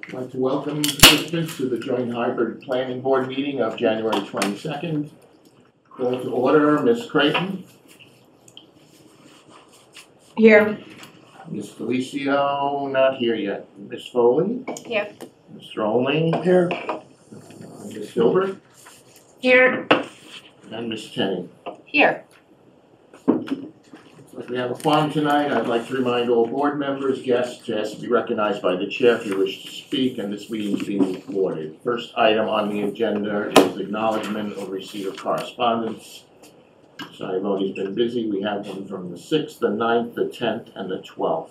I'd like to welcome participants to the joint hybrid planning board meeting of January 22nd. Call to order, Ms. Creighton. Here. Ms. Felicio, not here yet. Ms. Foley. Here. Mr. Olney. Here. Ms. Gilbert. Here. And Ms. Tenney. Here. Looks like we have a quorum tonight. I'd like to remind all board members, guests, to ask to be recognized by the chair if you wish to speak, and this meeting is being recorded. First item on the agenda is acknowledgement of receipt of correspondence. Sorry, Moni's been busy. We have one from the 6th, the 9th, the 10th, and the 12th.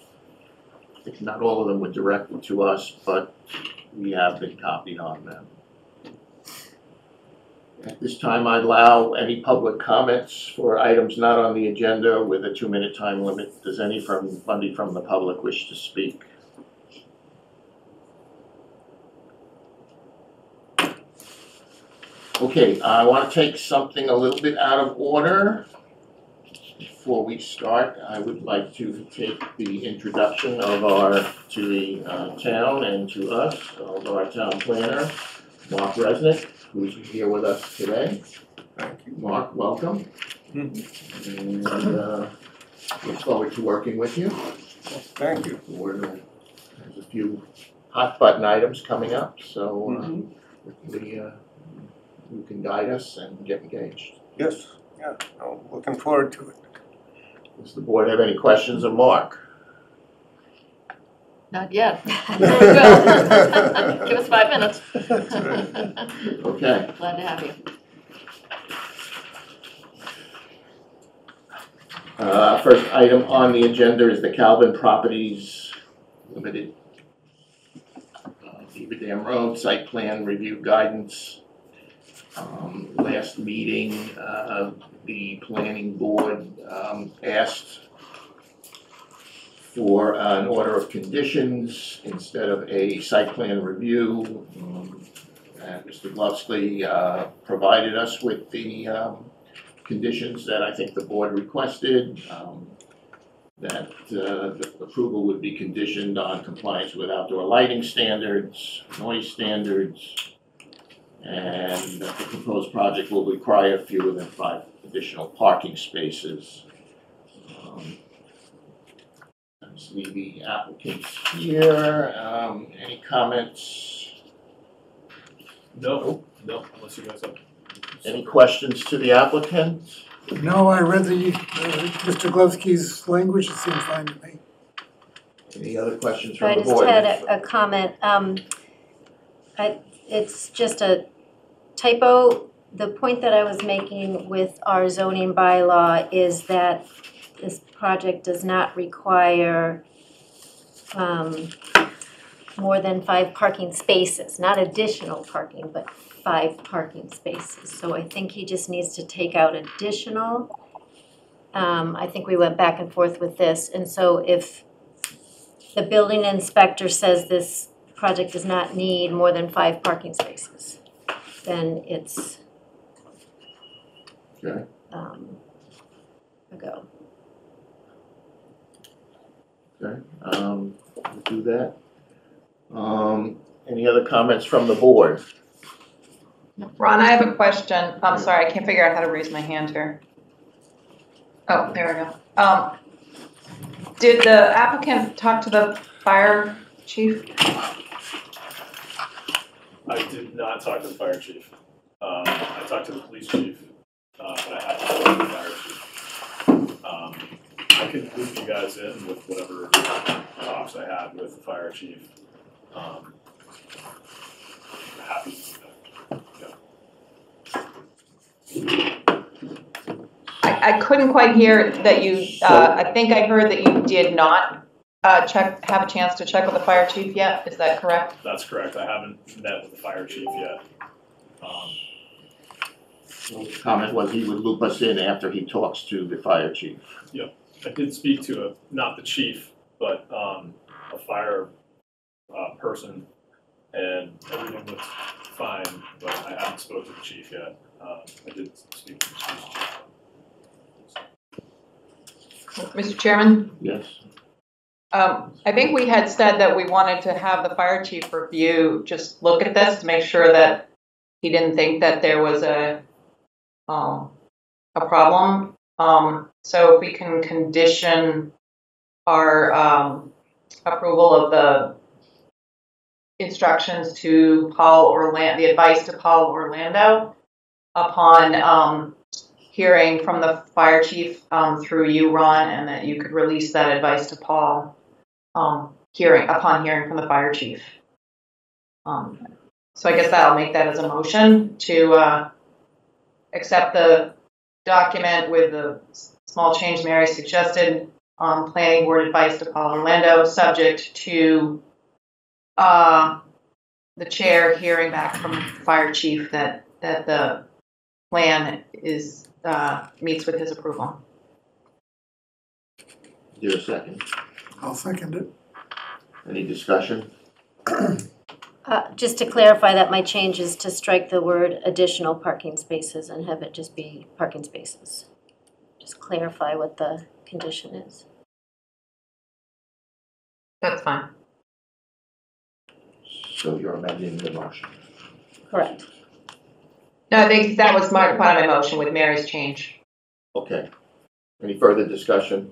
I think not all of them were directed to us, but we have been copied on them. At this time, I allow any public comments for items not on the agenda with a 2-minute time limit. Does anybody from the public wish to speak? Okay, I want to take something a little bit out of order. Before we start, I would like to take the introduction of to the town and to us, of our town planner, Mark Resnick, who's here with us today. Thank you. Mark, welcome. And look forward to working with you. Thank you. There's a few hot button items coming up, so you can guide us and get engaged. Yes, yeah, I'm looking forward to it. Does the board have any questions of Mark? Not yet. There we go. Give us 5 minutes. That's right. Okay. Glad to have you. First item on the agenda is the Calvin Properties Limited Beaver Dam Road Site Plan Review Guidance. Last meeting, the planning board asked for an order of conditions instead of a site plan review. And Mr. Glovsky provided us with the conditions that I think the board requested, that the approval would be conditioned on compliance with outdoor lighting standards, noise standards, and that the proposed project will require fewer than 5 additional parking spaces. I see the applicants here. Any comments? No, unless you guys have. Any questions to the applicant? No, I read Mr. Glovsky's language. It seemed fine to me. Any other questions I from the just board? had a comment. It's just a typo. The point that I was making with our zoning bylaw is that this project does not require more than 5 parking spaces, not additional parking, but 5 parking spaces. So I think he just needs to take out additional. I think we went back and forth with this, and so if the building inspector says this project does not need more than 5 parking spaces, then it's Okay. a go. Okay, we'll do that. Any other comments from the board? Ron, I have a question. I'm sorry, I can't figure out how to raise my hand here. Oh, there we go. Did the applicant talk to the fire chief? I did not talk to the fire chief. I talked to the police chief, but I haven't talked to the fire chief. I can loop you guys in with whatever talks I had with the fire chief. Happy to do that. Yeah. I couldn't quite hear that you, I think I heard that you did not have a chance to check with the fire chief yet. Is that correct? That's correct. I haven't met with the fire chief yet. The comment was he would loop us in after he talks to the fire chief. Yep. I did speak to not the chief, but a fire person, and everything looks fine, but I haven't spoken to the chief yet. I did speak to the chief. Mr. Chairman? Yes. I think we had said that we wanted to have the fire chief review, just look at this to make sure that he didn't think that there was a problem. So if we can condition our approval of the instructions to the advice to Paul Orlando upon hearing from the fire chief through you, Ron, and that you could release that advice to Paul upon hearing from the fire chief. So I guess I'll make that as a motion to accept the document with the small change Mary suggested on planning board advice to Paul Orlando, subject to the chair hearing back from the fire chief that the plan is meets with his approval. Is there a second? I'll second it. Any discussion? Just to clarify that my change is to strike the word additional parking spaces and have it just be parking spaces. Just clarify what the condition is. That's fine. So you're amending the motion. Correct. No, I think that was part of my motion with Mary's change. Okay. Any further discussion?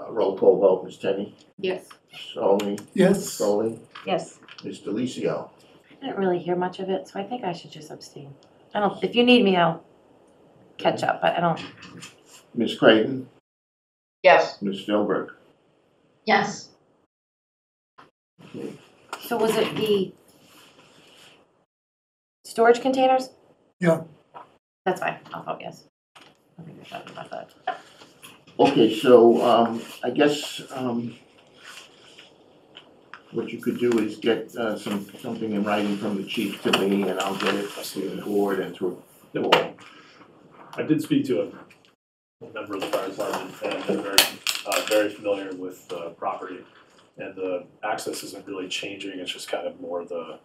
Roll call vote, Ms. Tenney? Yes. Solly? Yes. Solly? Yes. Ms. Delicio? I didn't really hear much of it, so I think I should just abstain. If you need me, I'll catch up, but I don't. Ms. Creighton? Yes. Ms. Philbrook? Yes. Okay. So was it the storage containers? Yeah. That's fine, I'll vote yes. I think we're talking about that. Okay, so I guess what you could do is get something in writing from the chief to me, and I'll get it to the board and to the board. I did speak to a member of the fire department, and they're very familiar with the property. And the access isn't really changing, it's just kind of more the,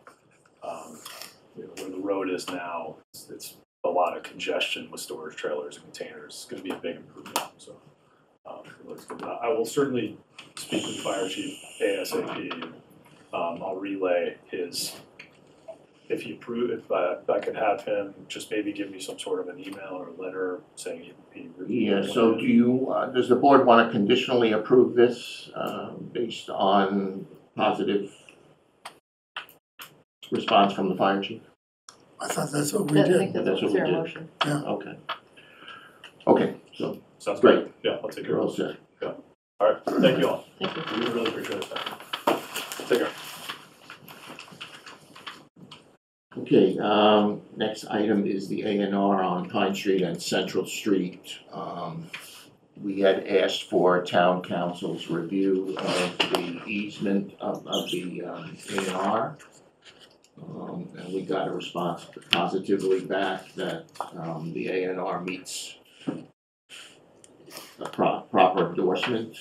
where the road is now, it's a lot of congestion with storage trailers and containers. It's gonna be a big improvement, so. I will certainly speak with the fire chief ASAP. I'll relay his, if I could have him just maybe give me some sort of an email or a letter saying he Yeah, so do you, does the board want to conditionally approve this based on positive response from the fire chief? I thought that's what we I think did. That's what we their did. motion. Okay. Okay, so Sounds great, Yeah, I'll take care you're of all set. it. All right, thank you all. Thank you. We really appreciate it. Take care. Okay, next item is the A&R on Pine Street and Central Street. We had asked for town council's review of the easement of the A&R. And we got a response positively back that the A&R meets a proper endorsement.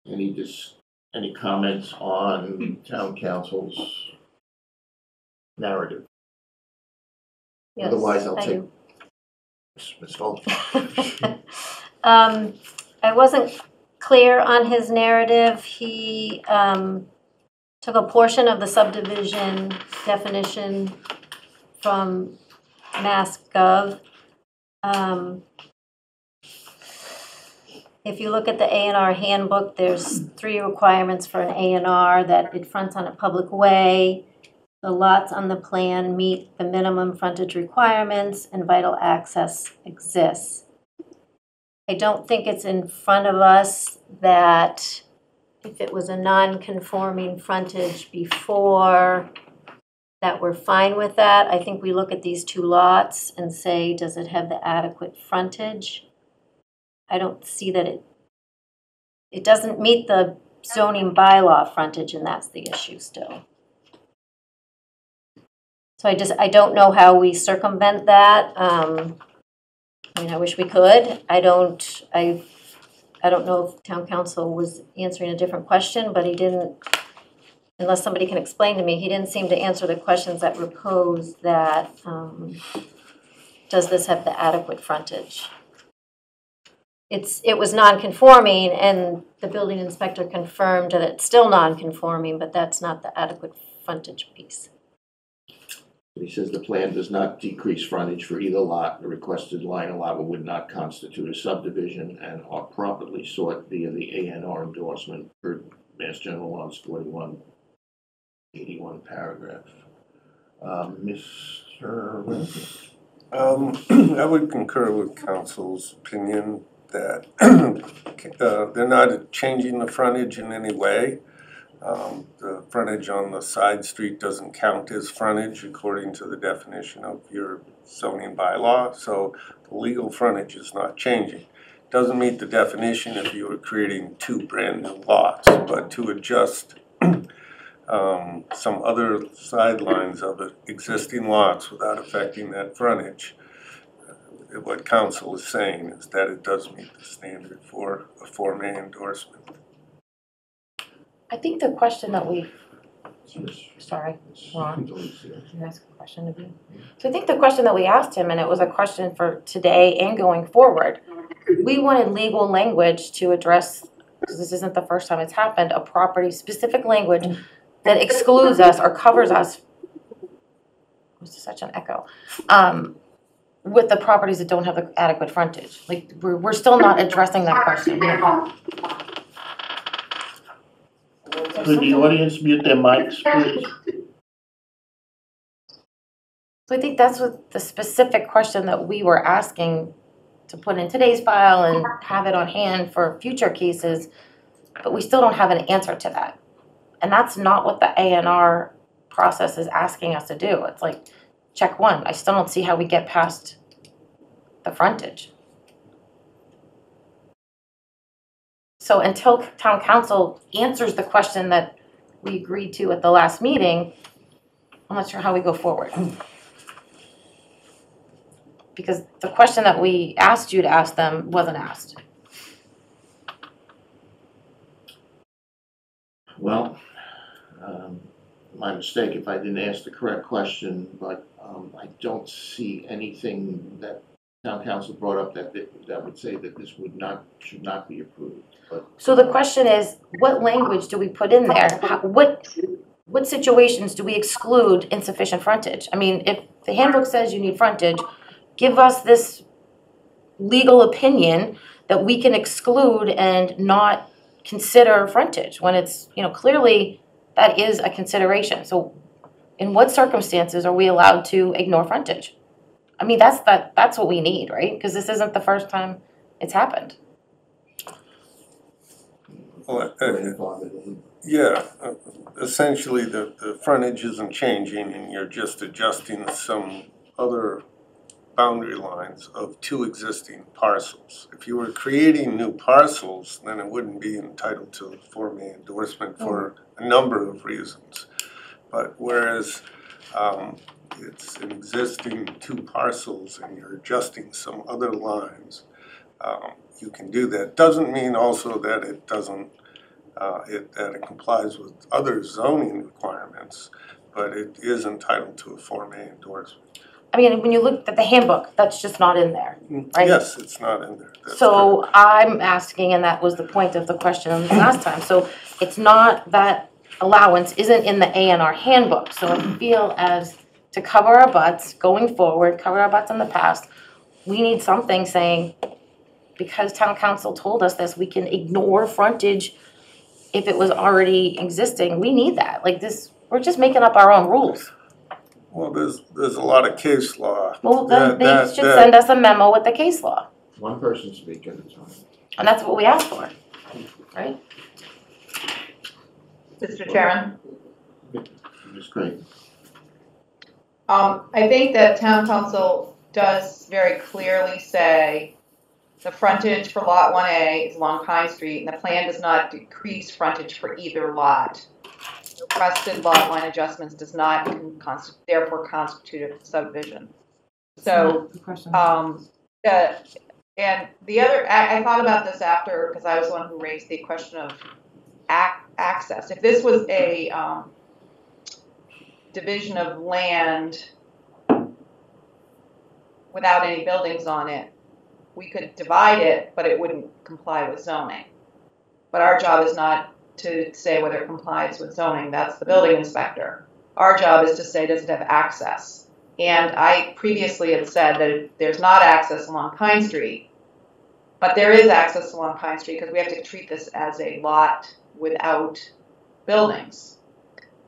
Any comments on town council's narrative? Yes, Otherwise, I'll I take do. Ms. Holt. I wasn't clear on his narrative. He took a portion of the subdivision definition from MassGov. If you look at the A&R handbook, there's 3 requirements for an A&R: that it fronts on a public way, the lots on the plan meet the minimum frontage requirements, and vital access exists. I don't think it's in front of us that if it was a non-conforming frontage before, that we're fine with that. I think we look at these 2 lots and say, does it have the adequate frontage? I don't see that it doesn't meet the zoning bylaw frontage, and that's the issue still. So I don't know how we circumvent that. I mean, I wish we could. I don't know if town council was answering a different question, but he didn't, unless somebody can explain to me, he didn't seem to answer the questions that were posed that, does this have the adequate frontage? it was non-conforming, and the building inspector confirmed that it's still non-conforming, but that's not the adequate frontage piece. He says the plan does not decrease frontage for either lot. The requested line allotment would not constitute a subdivision and are properly sought via the A&R endorsement per Mass General Laws 4181 paragraph. Mr. Renzi? I would concur with council's opinion that they're not changing the frontage in any way. The frontage on the side street doesn't count as frontage according to the definition of your zoning bylaw, so the legal frontage is not changing. Doesn't meet the definition if you were creating two brand new lots, but to adjust some other sidelines of existing lots without affecting that frontage, what council is saying is that it does meet the standard for a Form A endorsement. I think the question that we, sorry, Ron, Ron? can I ask a question of you? So I think the question that we asked him, and it was a question for today and going forward, we wanted legal language to address, because this isn't the first time it's happened, a property-specific language that excludes us or covers us, this is such an echo, with the properties that don't have the adequate frontage. Like, we're still not addressing that question. Could the audience mute their mics, please? So I think that's what the specific question that we were asking to put in today's file and have it on hand for future cases, but we still don't have an answer to that. And that's not what the A&R process is asking us to do. It's like, check one. I still don't see how we get past the frontage. So until town council answers the question that we agreed to at the last meeting, I'm not sure how we go forward. Because the question that we asked you to ask them wasn't asked. Well, my mistake if I didn't ask the correct question, but I don't see anything that town council brought up that would say that this should not be approved. But So the question is, what language do we put in there? What situations do we exclude insufficient frontage? I mean, if the handbook says you need frontage, give us this legal opinion that we can exclude and not consider frontage when it's, clearly that is a consideration. So in what circumstances are we allowed to ignore frontage? I mean, that's what we need, right? Because this isn't the first time it's happened. Well, essentially the frontage isn't changing and you're just adjusting some other boundary lines of two existing parcels. If you were creating new parcels, then it wouldn't be entitled to a Form A endorsement for a number of reasons. But whereas it's an existing two parcels and you're adjusting some other lines, you can do that. Doesn't mean also that it doesn't, that it complies with other zoning requirements, but it is entitled to a Form A endorsement. I mean, when you look at the handbook, that's just not in there, right? Yes, it's not in there. That's So correct. I'm asking, and that was the point of the question last time, so it's not that allowance isn't in the A&R handbook. So I feel as to cover our butts going forward, cover our butts in the past, we need something saying, because town council told us this, we can ignore frontage if it was already existing. We need that. Like this, we're just making up our own rules. Well, there's a lot of case law. Well, then they should send us a memo with the case law. one person speak at a time. And that's what we asked for, right? Mr. Chairman? It's great. I think that town council does very clearly say the frontage for lot 1A is along Pine Street, and the plan does not decrease frontage for either lot. Requested lot line adjustments does not therefore constitute a subdivision. So, and the other, I thought about this after, because I was the one who raised the question of access. If this was a division of land without any buildings on it, we could divide it, but it wouldn't comply with zoning. But our job is not to say whether it complies with zoning, that's the building inspector. Our job is to say, does it have access? And I previously had said that there's not access along Pine Street, but there is access along Pine Street because we have to treat this as a lot without buildings.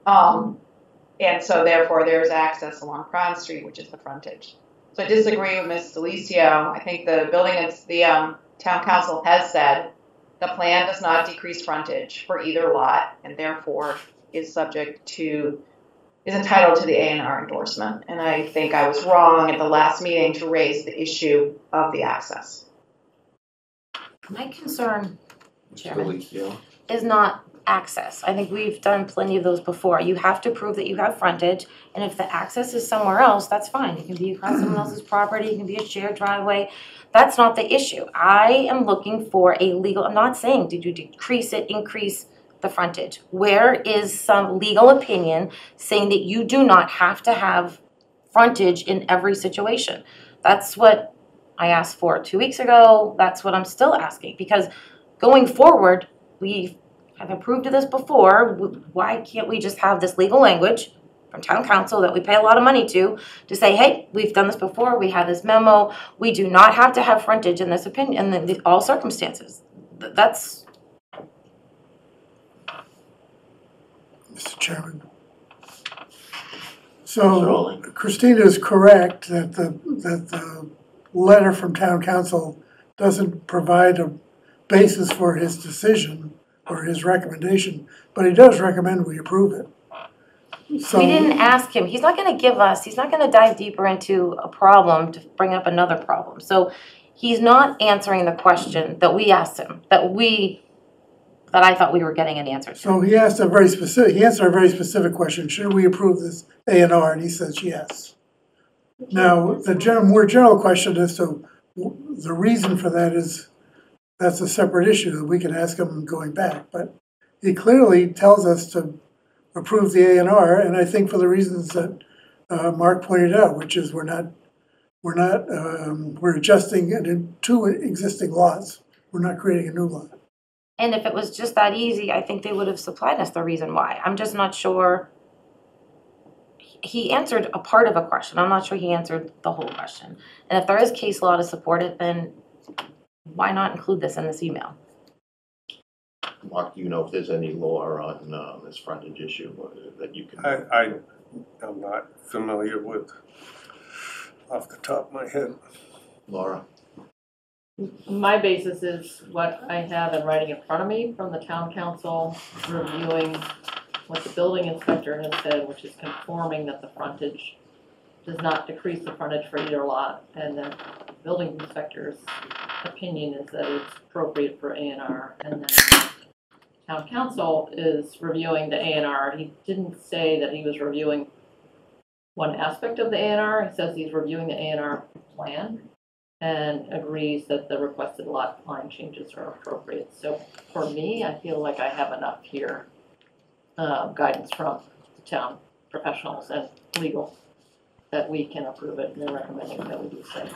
And so therefore there's access along Pine Street, which is the frontage. So I disagree with Ms. Delicio. I think the town council has said the plan does not decrease frontage for either lot and therefore is entitled to the A&R endorsement. And I think I was wrong at the last meeting to raise the issue of the access. My concern, Chairman, Delicio. is not access. I think we've done plenty of those before. You have to prove that you have frontage, and if the access is somewhere else, that's fine. It can be across someone else's property, it can be a shared driveway. That's not the issue. I am looking for a legal, I'm not saying did you decrease it, increase the frontage. Where is some legal opinion saying that you do not have to have frontage in every situation? That's what I asked for 2 weeks ago. That's what I'm still asking, because going forward, we have approved of this before. Why can't we just have this legal language from town council that we pay a lot of money to say, hey, we've done this before, we have this memo, we do not have to have frontage in this opinion, in all circumstances. That's... Mr. Chairman. Mr. So Rowling. Christina is correct that the letter from town council doesn't provide a basis for his decision or his recommendation, but he does recommend we approve it. So we didn't ask him. He's not going to give us, he's not going to dive deeper into a problem to bring up another problem. So he's not answering the question that we asked him, that I thought we were getting an answer to. So he answered a very specific question. Should we approve this A&R? And he says yes. Now, the more general question as to the reason for that is, that's a separate issue that we can ask him going back. But he clearly tells us to approve the A&R, and I think for the reasons that Mark pointed out, which is we're adjusting two existing lots. We're not creating a new lot. And if it was just that easy, I think they would have supplied us the reason why. I'm just not sure. He answered a part of a question. I'm not sure he answered the whole question. And if there is case law to support it, then why not include this in this email? Mark, do you know if there's any law on this frontage issue that you can? I'm not familiar with off the top of my head. Laura? My basis is what I have in writing in front of me from the town council reviewing what the building inspector has said, which is confirming that the frontage does not decrease the frontage for either lot, and that the building inspector's opinion is that it's appropriate for A&R, and then town council is reviewing the A&R. He didn't say that he was reviewing one aspect of the A&R. He says he's reviewing the A&R plan and agrees that the requested lot line changes are appropriate. So for me, I feel like I have enough here, guidance from the town professionals and legal, that we can approve it, and they're recommending that we do so.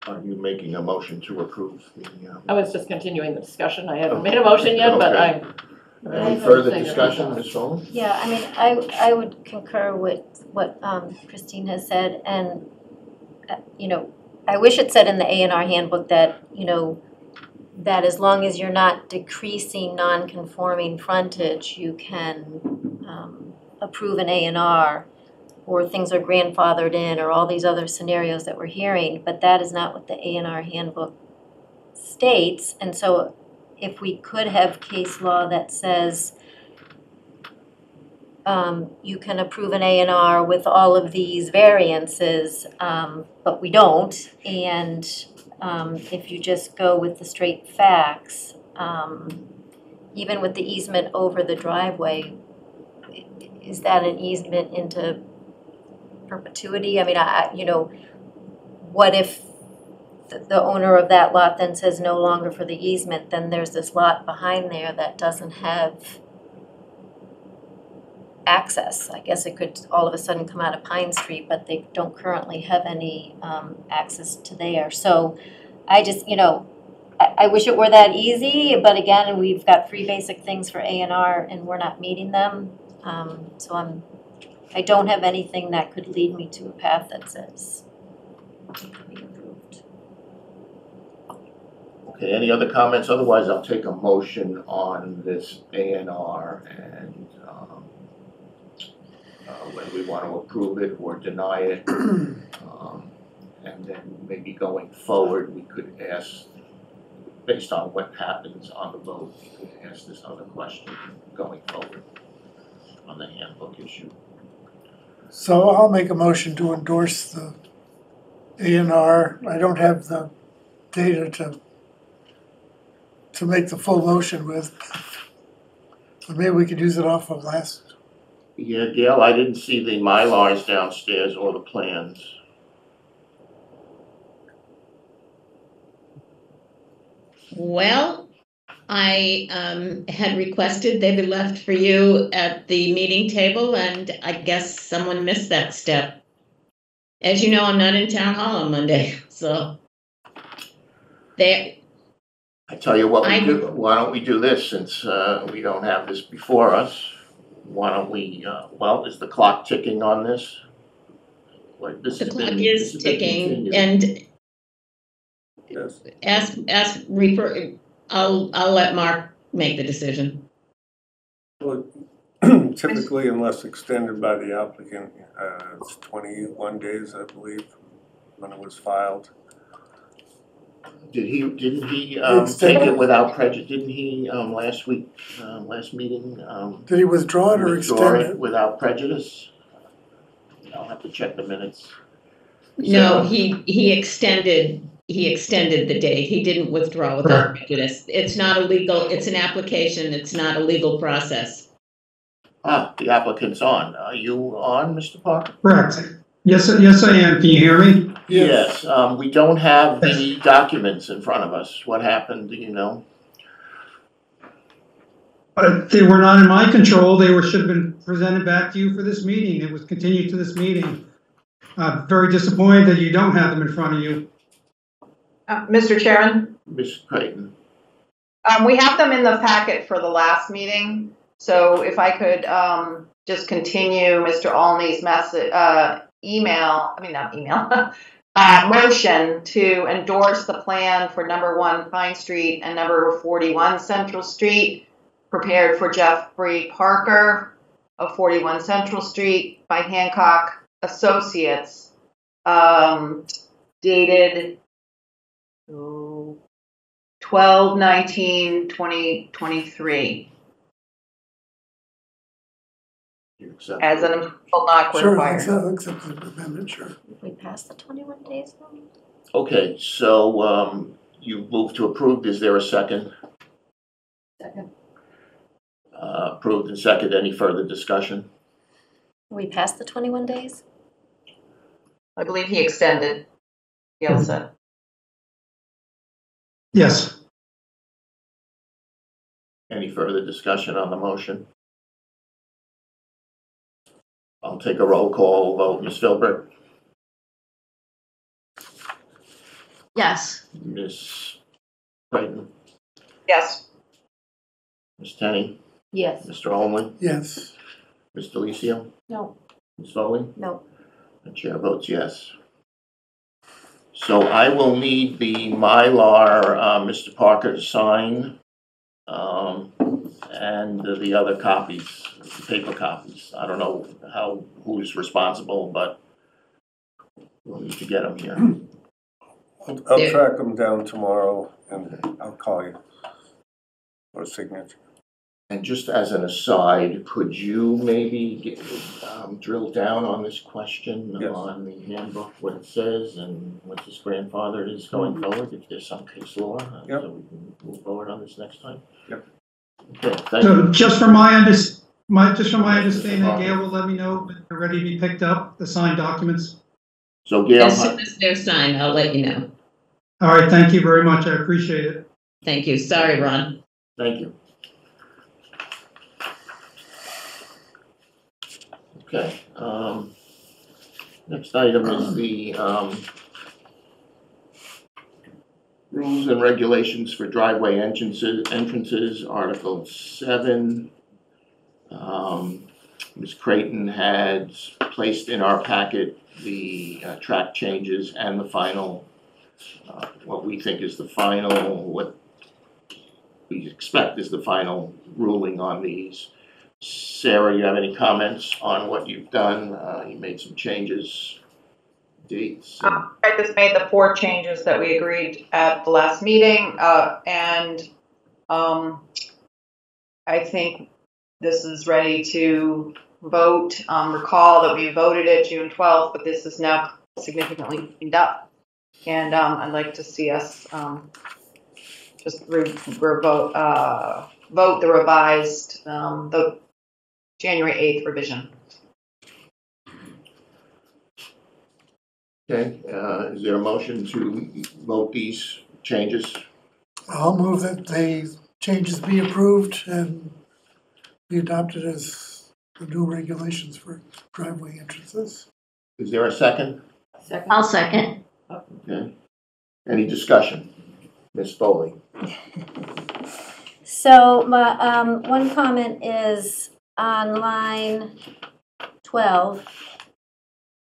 Are you making a motion to approve the? I was just continuing the discussion. I haven't made a motion yet, but Okay. Any further discussion, Ms. Rowland? Yeah, I mean, I would concur with what Christine has said, and, you know, I wish it said in the A&R handbook that, you know, that as long as you're not decreasing non-conforming frontage, you can approve an A&R, or things are grandfathered in, or all these other scenarios that we're hearing, but that is not what the A&R handbook states. And so if we could have case law that says you can approve an A&R with all of these variances, but we don't, and if you just go with the straight facts, even with the easement over the driveway, is that an easement into perpetuity? I mean, you know, what if the owner of that lot then says no longer for the easement, then there's this lot behind there that doesn't have access. I guess it could all of a sudden come out of Pine Street, but they don't currently have any access to there. So I just, I wish it were that easy, but again, we've got 3 basic things for A&R and we're not meeting them. So I don't have anything that could lead me to a path that says it could be approved. Okay, any other comments? Otherwise, I'll take a motion on this A&R and whether we want to approve it or deny it. And then maybe going forward, we could ask, based on what happens on the vote, we could ask this other question going forward on the handbook issue. So I'll make a motion to endorse the A&R. I don't have the data to make the full motion with. But maybe we could use it off of last. Yeah, Gail, I didn't see the Mylars downstairs or the plans. Well, I had requested they be left for you at the meeting table, and I guess someone missed that step. As you know, I'm not in town hall on Monday, so they. I tell you what we do, why don't we do this, since we don't have this before us? Why don't we, well, is the clock ticking on this? Like, this The has clock been- is this has been ticking, continued. and I'll let Mark make the decision. Well, typically, unless extended by the applicant, it's 21 days, I believe, when it was filed. Didn't he It's take taken- it without prejudice? Didn't he, last week, last meeting, Did he withdraw it or withdraw extend it it? without prejudice? I'll have to check the minutes. No, So- he extended the date. He didn't withdraw without prejudice. It's not illegal. It's an application. It's not a legal process. The applicant's on. Are you on, Mr. Parker? Correct. Yes, I am. Can you hear me? Yes, we don't have the documents in front of us. What happened, do you know? They were not in my control. They should have been presented back to you for this meeting. It was continued to this meeting. Very disappointed that you don't have them in front of you. Mr. Chairman, Ms. Creighton? we have them in the packet for the last meeting. So if I could just continue Mr. Olney's motion to endorse the plan for number 1 Pine Street and number 41 Central Street, prepared for Jeffrey Parker of 41 Central Street by Hancock Associates, dated 12/19/2023, You accept? as an will not Sure, require. accept the amendment, sure. If we pass the 21 days then? Okay, so you move to approve. Is there a second? Second. Approved and second. Any further discussion? We passed the 21 days? I believe he extended, Gail said. Yes. Any further discussion on the motion? I'll take a roll call vote. Ms. Philbrick? Yes. Ms. Creighton? Yes. Ms. Tenney? Yes. Mr. Olney? Yes. Ms. Delicio? No. Ms. Foley? No. The chair votes yes. So I will need the Mylar, Mr. Parker to sign, and the other copies, the paper copies. I don't know who's responsible, but we'll need to get them here. I'll track them down tomorrow and I'll call you for a signature. And just as an aside, could you maybe drill down on this question Yes. on the handbook, what it says and what this grandfather is going forward, if there's some case law, Yep. so we can move forward on this next time? Yep. Okay, thank So you. just from my understanding, Gail will let me know when they're ready to be picked up, the signed documents. So Gail, As soon as they're signed, I'll let you know. All right, thank you very much. I appreciate it. Thank you. Sorry, Ron. thank you. Okay, next item is the, rules and regulations for driveway entrances, Article 7. Ms. Creighton had placed in our packet the track changes and the final, what we think is the final, what we expect is the final ruling on these. Sarah, you have any comments on what you've done? You made some changes, dates. I just made the 4 changes that we agreed at the last meeting, and I think this is ready to vote. Recall that we voted it June 12th, but this is now significantly cleaned up. And I'd like to see us just vote the revised, the January 8th revision. Okay, is there a motion to vote these changes? I'll move that the changes be approved and be adopted as the new regulations for driveway entrances. Is there a second? Second. I'll second. Okay. Any discussion? Ms. Foley? So my, one comment is on line 12,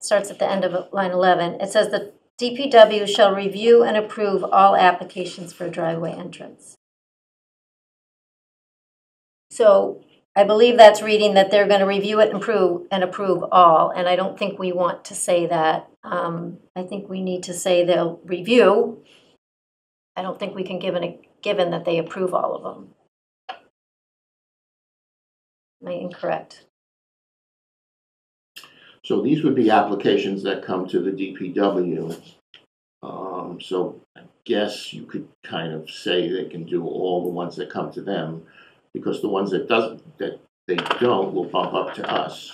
starts at the end of line 11. It says the DPW shall review and approve all applications for driveway entrance. So I believe that's reading that they're going to review it and approve all, and I don't think we want to say that. I think we need to say they'll review. I don't think we can give a given that they approve all of them. Am I incorrect? So these would be applications that come to the DPW. So I guess you could kind of say they can do all the ones that come to them, because the ones that they don't will bump up to us.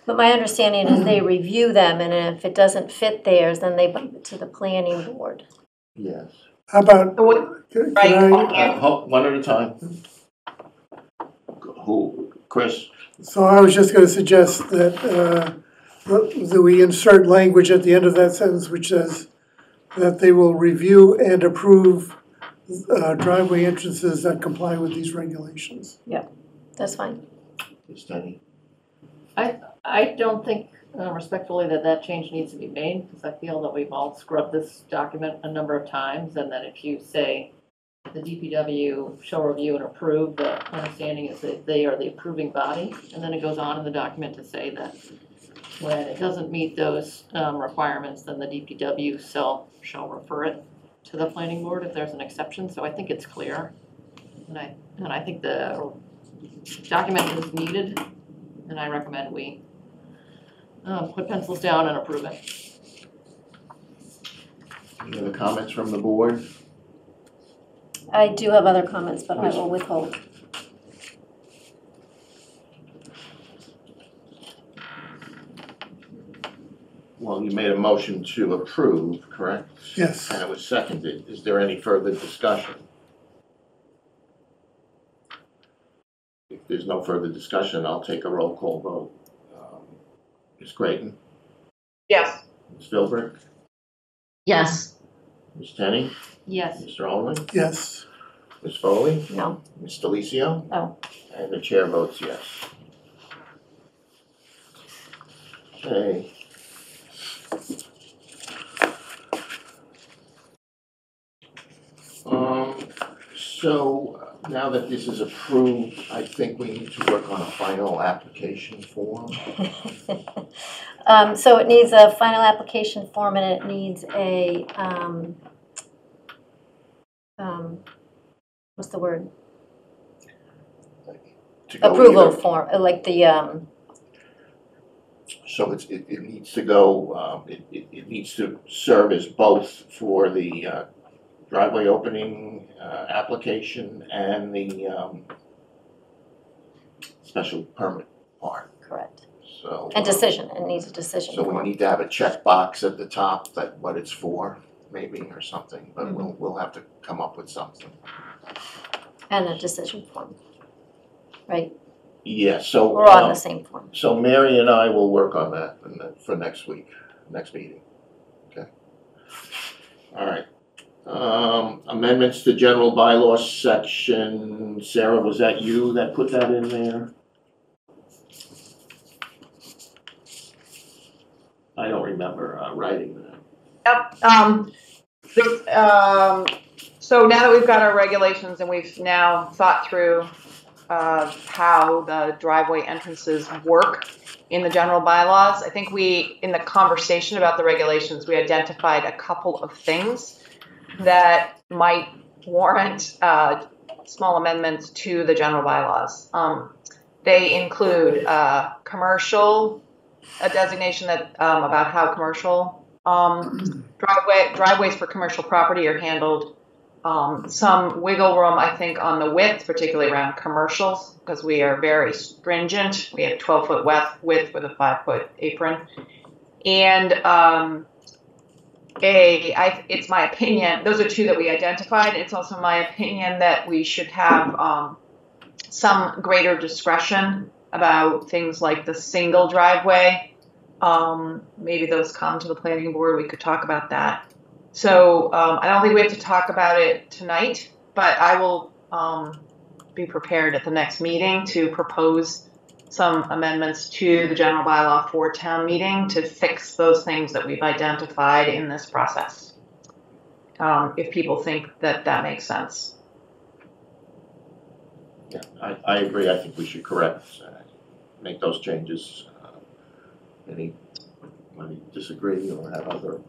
But my understanding is they review them, and if it doesn't fit theirs, then they bump it to the planning board. Yes. How about, can Right. I, One at a time. Who? Chris? so I was just gonna suggest that we insert language at the end of that sentence which says that they will review and approve driveway entrances that comply with these regulations. Yeah, that's fine. Ms. Denny? I don't think respectfully that change needs to be made, because I feel that we've all scrubbed this document a number of times, and that if you say the DPW shall review and approve, the understanding is that they are the approving body, and then it goes on in the document to say that when it doesn't meet those requirements, then the DPW shall refer it to the planning board if there's an exception. So I think it's clear, and I think the document is needed, and I recommend we put pencils down and approve it. Any other comments from the board? I do have other comments, but I will withhold. Well, you made a motion to approve, correct? Yes. And it was seconded. Is there any further discussion? If there's no further discussion, I'll take a roll call vote. Ms. Creighton? Yes. Ms. Philbrick? Yes. Ms. Tenney? Yes. Mr. Ullman? Yes. Ms. Foley? No. Ms. Delicio? Oh. And the chair votes yes. Okay. So now that this is approved, I think we need to work on a final application form. So it needs a final application form, and it needs a, what's the word? To go Approval either- form, like the, So it needs to go, it needs to serve as both for the driveway opening application and the special permit part. correct. So. And decision, it needs a decision So we form. need to have a checkbox at the top that what it's for, maybe, or something, but we'll have to come up with something. And a decision form, right? Yeah, so. We're all on the same form. So Mary and I will work on that for next week, next meeting. Okay. All right. Amendments to general bylaws section. Sarah, was that you that put that in there? I don't remember writing that. Yep, so now that we've got our regulations and we've now thought through how the driveway entrances work in the general bylaws, I think in the conversation about the regulations, we identified a couple of things that might warrant small amendments to the general bylaws. They include commercial, a designation that about how commercial driveways for commercial property are handled. Some wiggle room, I think, on the width, particularly around commercials, because we are very stringent. We have 12-foot width with a 5-foot apron. And it's my opinion, those are two that we identified. It's also my opinion that we should have some greater discretion about things like the single driveway. Maybe those come to the planning board, we could talk about that. So I don't think we have to talk about it tonight, but I will be prepared at the next meeting to propose some amendments to the general bylaw for town meeting to fix those things that we've identified in this process. If people think that that makes sense. Yeah, I agree. I think we should make those changes. Anybody disagree or have other?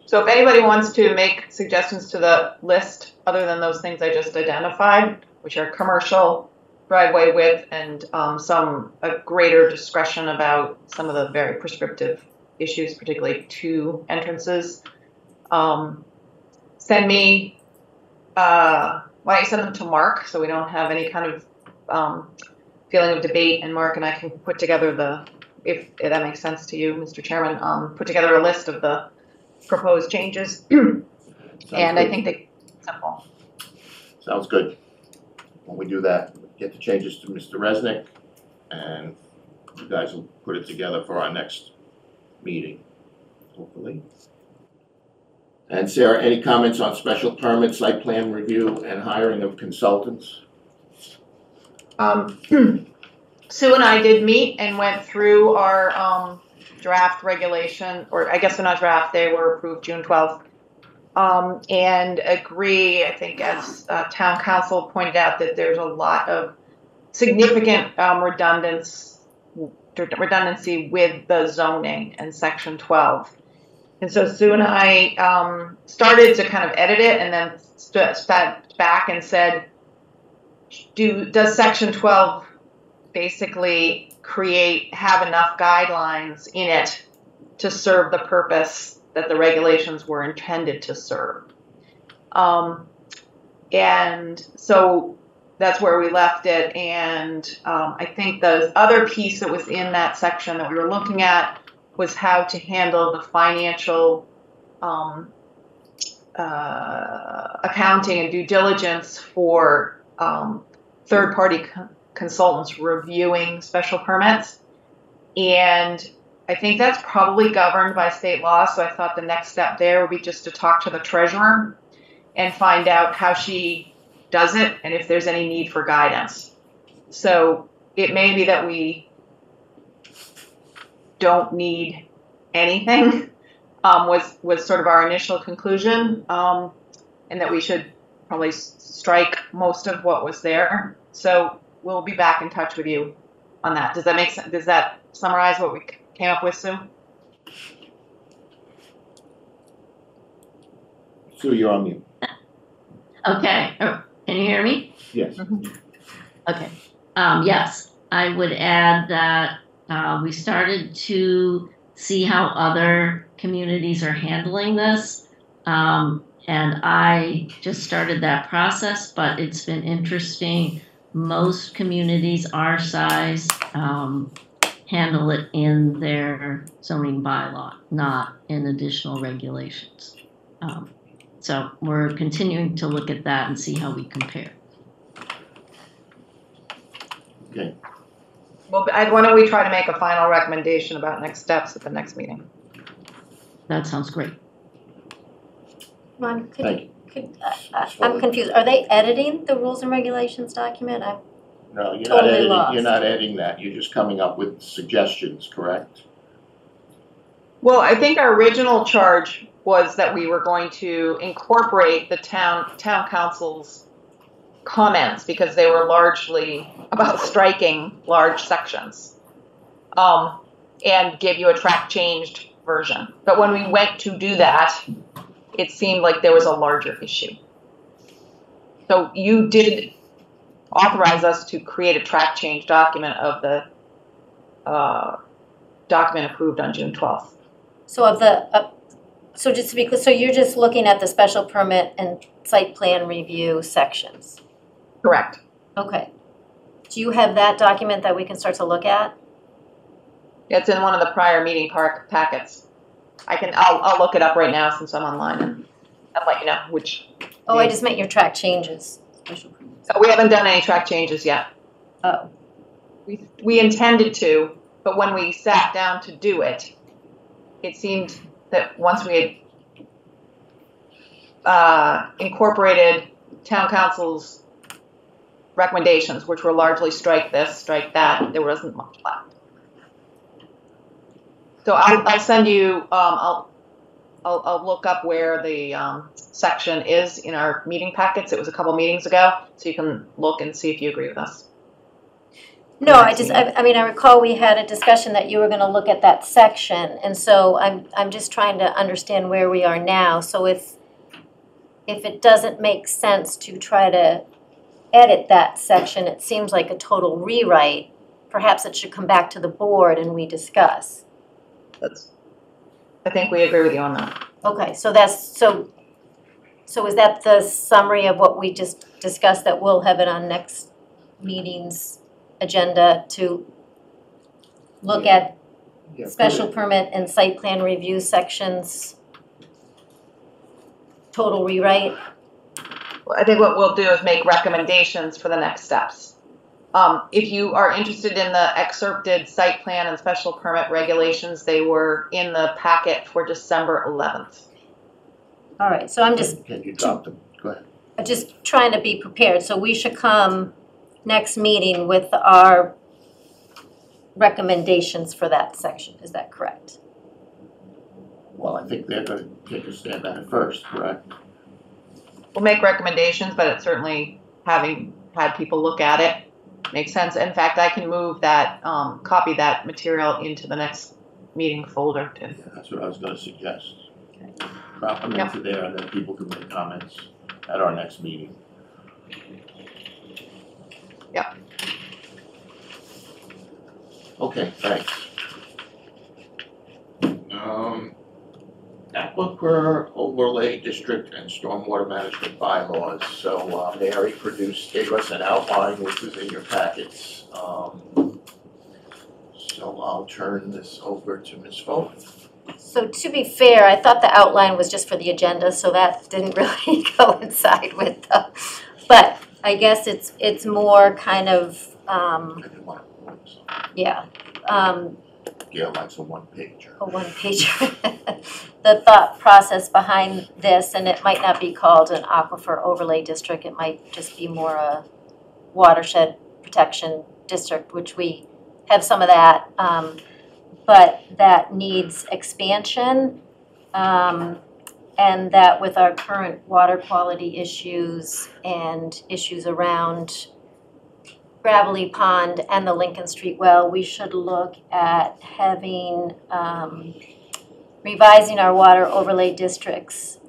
So if anybody wants to make suggestions to the list other than those things I just identified, which are commercial, driveway width, and a greater discretion about some of the very prescriptive issues, particularly two entrances, send me, why don't you send them to Mark so we don't have any kind of feeling of debate, and Mark and I can put together if that makes sense to you, Mr. Chairman, put together a list of the proposed changes. And I think they're simple. Sounds good. When we do that, get the changes to Mr. Resnick, and you guys will put it together for our next meeting, hopefully. And Sarah, any comments on special permit, site plan review, and hiring of consultants? Sue and I did meet and went through our draft regulation, or I guess they're not draft, they were approved June 12th. And agree, I think, as town council pointed out, that there's a lot of significant redundancy with the zoning in section 12. And so Sue and I started to kind of edit it, and then stepped back and said, does section 12 basically have enough guidelines in it to serve the purpose that the regulations were intended to serve? And so that's where we left it. And I think the other piece that was in that section that we were looking at was how to handle the financial accounting and due diligence for third-party consultants reviewing special permits. And I think that's probably governed by state law, so I thought the next step there would be just to talk to the treasurer and find out how she does it and if there's any need for guidance. So it may be that we don't need anything, was sort of our initial conclusion, and that we should probably strike most of what was there. So we'll be back in touch with you on that. Does that make sense? Does that summarize what we came up with, Sue? Sue, you're on mute. Okay, can you hear me? Yes. Okay, yes, I would add that we started to see how other communities are handling this. And I just started that process, but it's been interesting. Most communities our size handle it in their zoning bylaw, not in additional regulations. So we're continuing to look at that and see how we compare. Okay, Well, why don't we try to make a final recommendation about next steps at the next meeting? That sounds great. Ron, thank you. I'm confused. Are they editing the rules and regulations document? No, you're not Totally editing, lost. you're not editing that, you're just coming up with suggestions, correct? Well, I think our original charge was that we were going to incorporate the town council's comments because they were largely about striking large sections, and give you a track changed version. But when we went to do that, it seemed like there was a larger issue. So you did authorize us to create a track change document of the document approved on June 12th. So of the, so just to be clear, so you're just looking at the special permit and site plan review sections? Correct. Okay. Do you have that document that we can start to look at? It's in one of the prior meeting packets. I'll look it up right now since I'm online and I'll let you know which. Oh, I just meant your track changes. Special permits. So we haven't done any track changes yet. Oh, We intended to, but when we sat down to do it, it seemed that once we had incorporated town council's recommendations, which were largely strike this, strike that, there wasn't much left. So I'll send you, I'll look up where the section is in our meeting packets. It was a couple meetings ago, so you can look and see if you agree with us. no, I mean, I recall we had a discussion that you were gonna look at that section, and so I'm just trying to understand where we are now. So if it doesn't make sense to try to edit that section, it seems like a total rewrite. Perhaps it should come back to the board and we discuss. I think we agree with you on that. Okay, so so is that the summary of what we just discussed, that we'll have it on next meeting's agenda to look at Yeah, special permit and site plan review sections? Total rewrite? Well, I think what we'll do is make recommendations for the next steps. If you are interested in the excerpted site plan and special permit regulations, they were in the packet for December 11th. All right, so I'm just Can you drop them? Go ahead. just trying to be prepared. So we should come next meeting with our recommendations for that section. Is that correct? Well, I think they're gonna take a stab at it first, correct? We'll make recommendations, but it's certainly, having had people look at it, makes sense. In fact, I can move that, copy that material into the next meeting folder too. Yeah, that's what I was gonna suggest. Drop them into there and then people can make comments at our next meeting. Yep. Okay, thanks. Aquifer Overlay District and Stormwater Management Bylaws. So Mary gave us an outline, which is in your packets. So I'll turn this over to Ms. Fogan. So to be fair, I thought the outline was just for the agenda, so that didn't really coincide with the, but I guess it's more kind of, I didn't want to, yeah. Gail likes a one-pager. A one-pager. The thought process behind this, and it might not be called an aquifer overlay district, it might just be more a watershed protection district, which we have some of that, but that needs expansion, and that with our current water quality issues and issues around Gravelly Pond and the Lincoln Street well, we should look at having, revising our water overlay districts,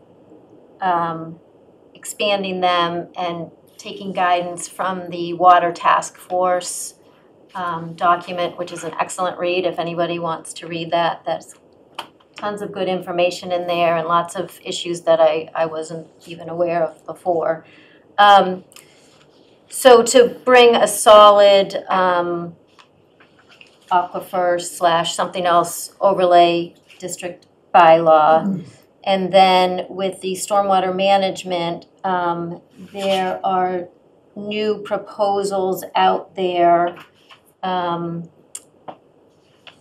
expanding them and taking guidance from the Water Task Force document, which is an excellent read if anybody wants to read that. That's tons of good information in there and lots of issues that I wasn't even aware of before. So to bring a solid aquifer / something else overlay district bylaw. And then with the stormwater management, there are new proposals out there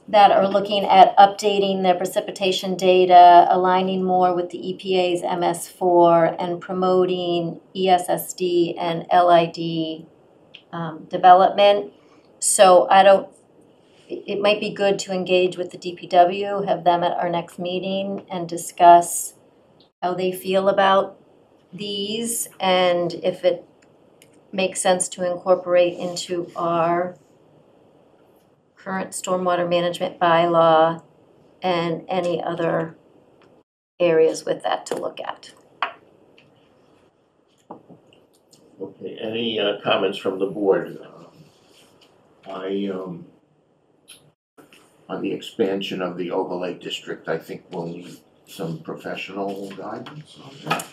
that are looking at updating their precipitation data, aligning more with the EPA's MS4, and promoting ESSD and LID development. So it might be good to engage with the DPW, have them at our next meeting and discuss how they feel about these and if it makes sense to incorporate into our current stormwater management bylaw and any other areas with that to look at. Okay, any comments from the board? On the expansion of the overlay district, I think we'll need some professional guidance on that.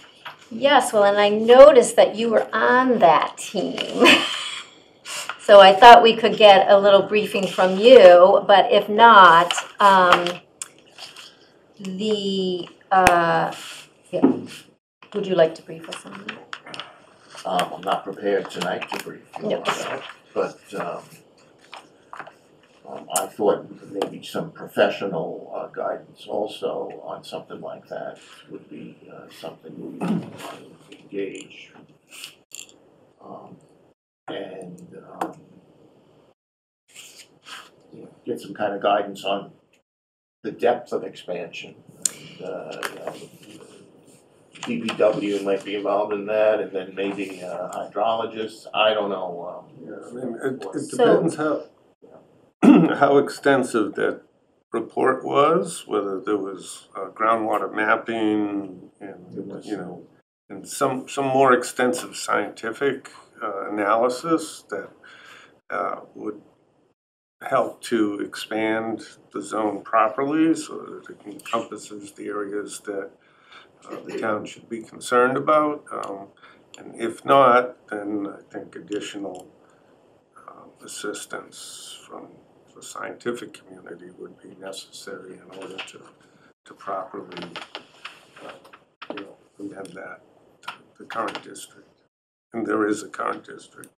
Yes, well, and I noticed that you were on that team. So I thought we could get a little briefing from you, but if not, yeah. Would you like to brief us on that? I'm not prepared tonight to brief you on that, but I thought maybe some professional guidance also on something like that would be something we would engage. And get some kind of guidance on the depth of expansion. DPW might be involved in that, and then maybe hydrologists. I don't know. Yeah, I mean, it depends how extensive that report was, whether there was groundwater mapping and and some more extensive scientific analysis that would help to expand the zone properly so that it encompasses the areas that the town should be concerned about. And if not, then I think additional assistance from the scientific community would be necessary in order to properly amend that to the current district. And there is a current district.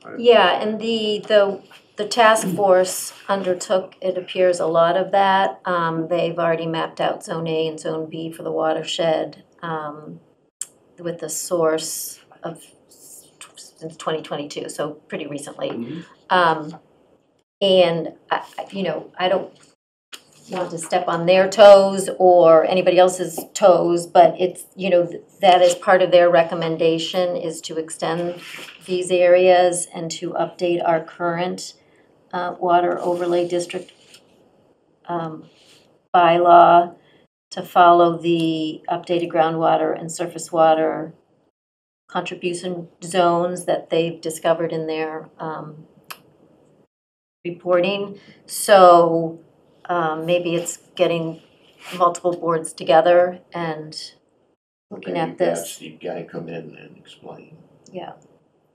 Right? Yeah, and the task force undertook, it appears, a lot of that. They've already mapped out Zone A and Zone B for the watershed with the source of since 2022, so pretty recently. Mm-hmm. And I don't want to step on their toes or anybody else's toes, but it's, that is part of their recommendation is to extend these areas and to update our current water overlay district bylaw to follow the updated groundwater and surface water contribution zones that they've discovered in their reporting. So maybe it's getting multiple boards together and looking at this. Steve Guy come in and explain. Yeah.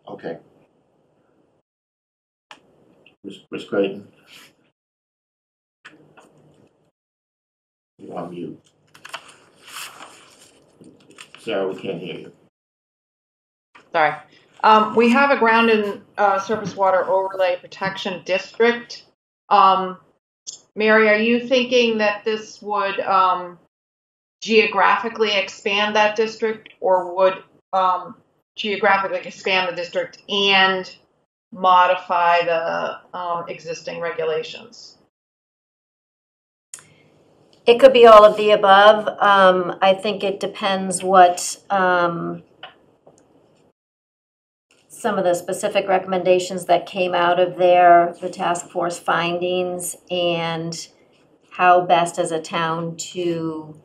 Okay. Ms. Creighton? You're on mute. Sarah, we can't hear you. Sorry. We have a ground and surface water overlay protection district. Mary, are you thinking that this would geographically expand that district, or would geographically expand the district and modify the existing regulations? It could be all of the above. I think it depends what some of the specific recommendations that came out of the task force findings, and how best as a town to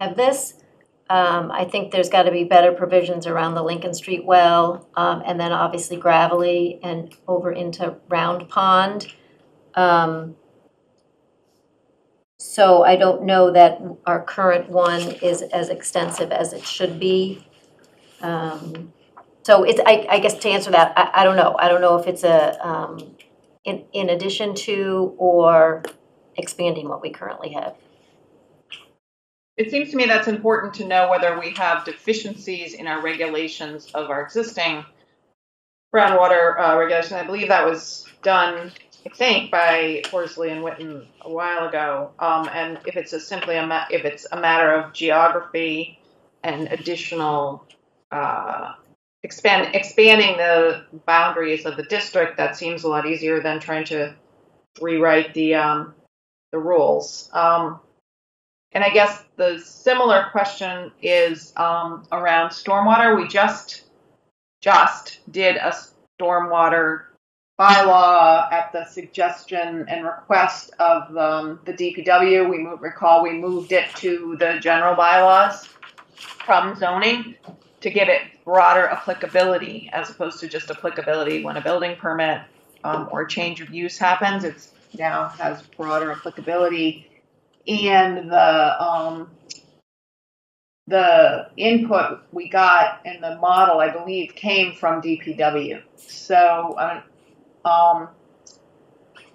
have this. I think there's got to be better provisions around the Lincoln Street well, and then obviously Gravelly and over into Round Pond. So I don't know that our current one is as extensive as it should be. So it's, I guess to answer that, I don't know. I don't know if it's a in addition to or expanding what we currently have. It seems to me that's important to know whether we have deficiencies in our regulations of our existing groundwater regulation. I believe that was done, I think, by Horsley and Witten a while ago. And if it's if it's a matter of geography and additional expanding the boundaries of the district, that seems a lot easier than trying to rewrite the rules. And I guess the similar question is around stormwater. We just did a stormwater bylaw at the suggestion and request of the DPW. We moved it to the general bylaws from zoning to give it broader applicability as opposed to just applicability when a building permit or change of use happens. It's now has broader applicability. And the input we got in the model, I believe, came from DPW. So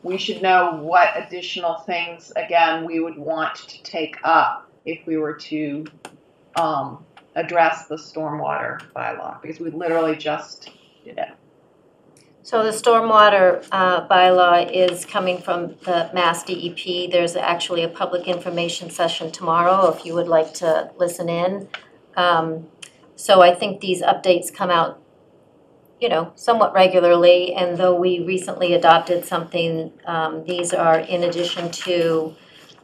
we should know what additional things, again, we would want to take up if we were to address the stormwater bylaw, because we literally just did it. So the stormwater bylaw is coming from the Mass DEP. There's actually a public information session tomorrow if you would like to listen in. So I think these updates come out, you know, somewhat regularly, and though we recently adopted something, these are in addition to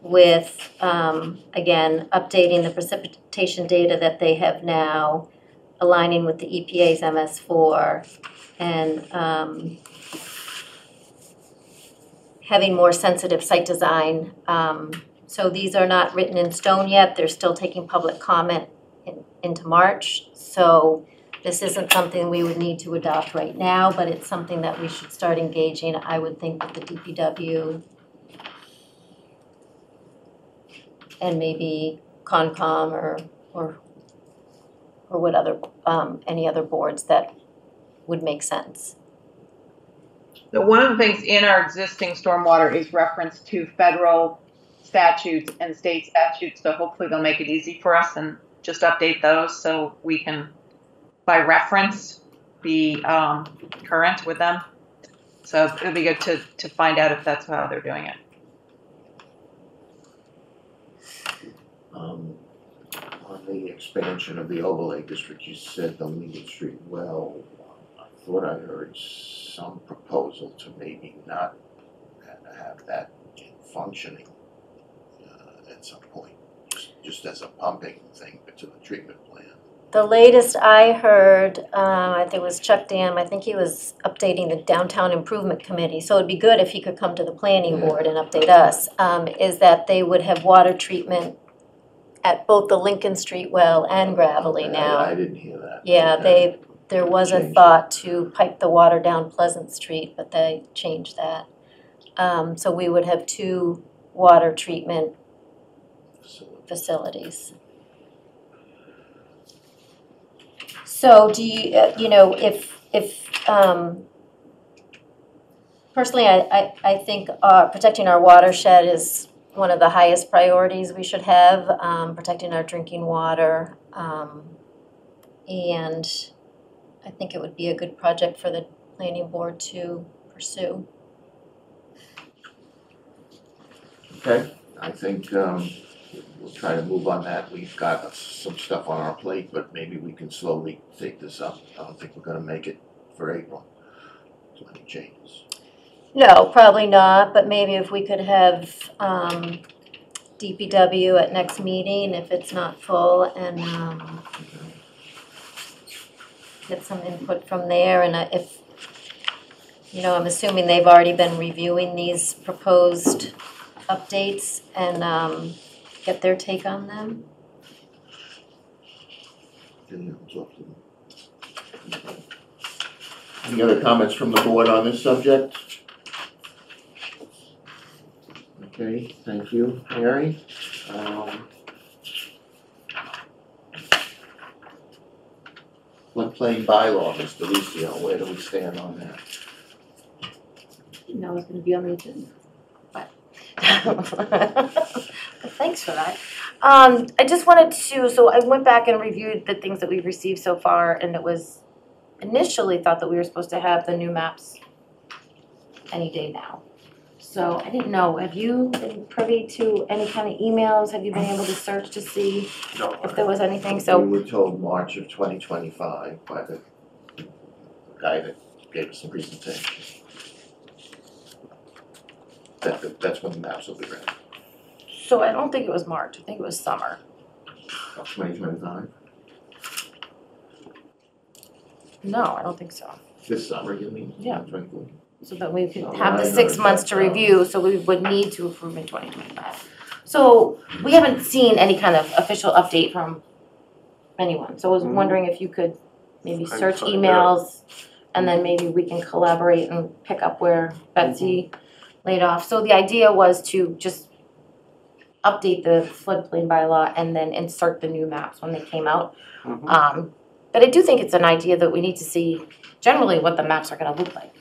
with, again, updating the precipitation data that they have now, aligning with the EPA's MS4, and having more sensitive site design. So these are not written in stone yet. They're still taking public comment into March. So this isn't something we would need to adopt right now, but it's something that we should start engaging, I would think, with the DPW and maybe Concom or what other, any other boards that would make sense. So one of the things in our existing stormwater is reference to federal statutes and state statutes. So hopefully they'll make it easy for us and just update those so we can, by reference, be current with them. So it'll be good to find out if that's how they're doing it. On the expansion of the overlay district, you said the Lincoln Street well. I thought I heard some proposal to maybe not have that functioning at some point, just as a pumping thing to the treatment plant. The latest I heard, I think it was Chuck Dam, I think he was updating the Downtown Improvement Committee, so it'd be good if he could come to the planning board and update us, is that they would have water treatment at both the Lincoln Street well and Gravelly now. I didn't hear that. Yeah, Okay. there was a thought to pipe the water down Pleasant Street, but they changed that. So we would have 2 water treatment facilities. So do you, you know, if personally, I think protecting our watershed is one of the highest priorities we should have, protecting our drinking water. And I think it would be a good project for the planning board to pursue. Okay, I think we'll try to move on that. We've got some stuff on our plate, but maybe we can slowly take this up. I don't think we're gonna make it for April. Too many changes. No, probably not, but maybe if we could have DPW at next meeting, if it's not full, and get some input from there. And if, you know, I'm assuming they've already been reviewing these proposed updates and get their take on them. Any other comments from the board on this subject? Okay, thank you, Mary. Floodplain bylaw, Mr. Lucio, where do we stand on that? Didn't know it was gonna be on the agenda, but thanks for that. I just wanted to, so I went back and reviewed the things that we've received so far, and it was initially thought that we were supposed to have the new maps any day now. So I didn't know, have you been privy to any kind of emails? Have you been able to search to see No, if there was anything? We So, were told March of 2025 by the guy that gave us the presentation. That's when the maps will be ready. so I don't think it was March, I think it was summer. Of 2025? No, I don't think so. This summer, you mean? Yeah. 2024? So that we could Oh, have the I 6 know months that, to review, so we would need to approve in 2025. So we haven't seen any kind of official update from anyone, so I was wondering if you could maybe I'd search find emails, and then maybe we can collaborate and pick up where Betsy laid off. So the idea was to just update the floodplain bylaw and then insert the new maps when they came out. But I do think it's an idea that we need to see generally what the maps are gonna look like.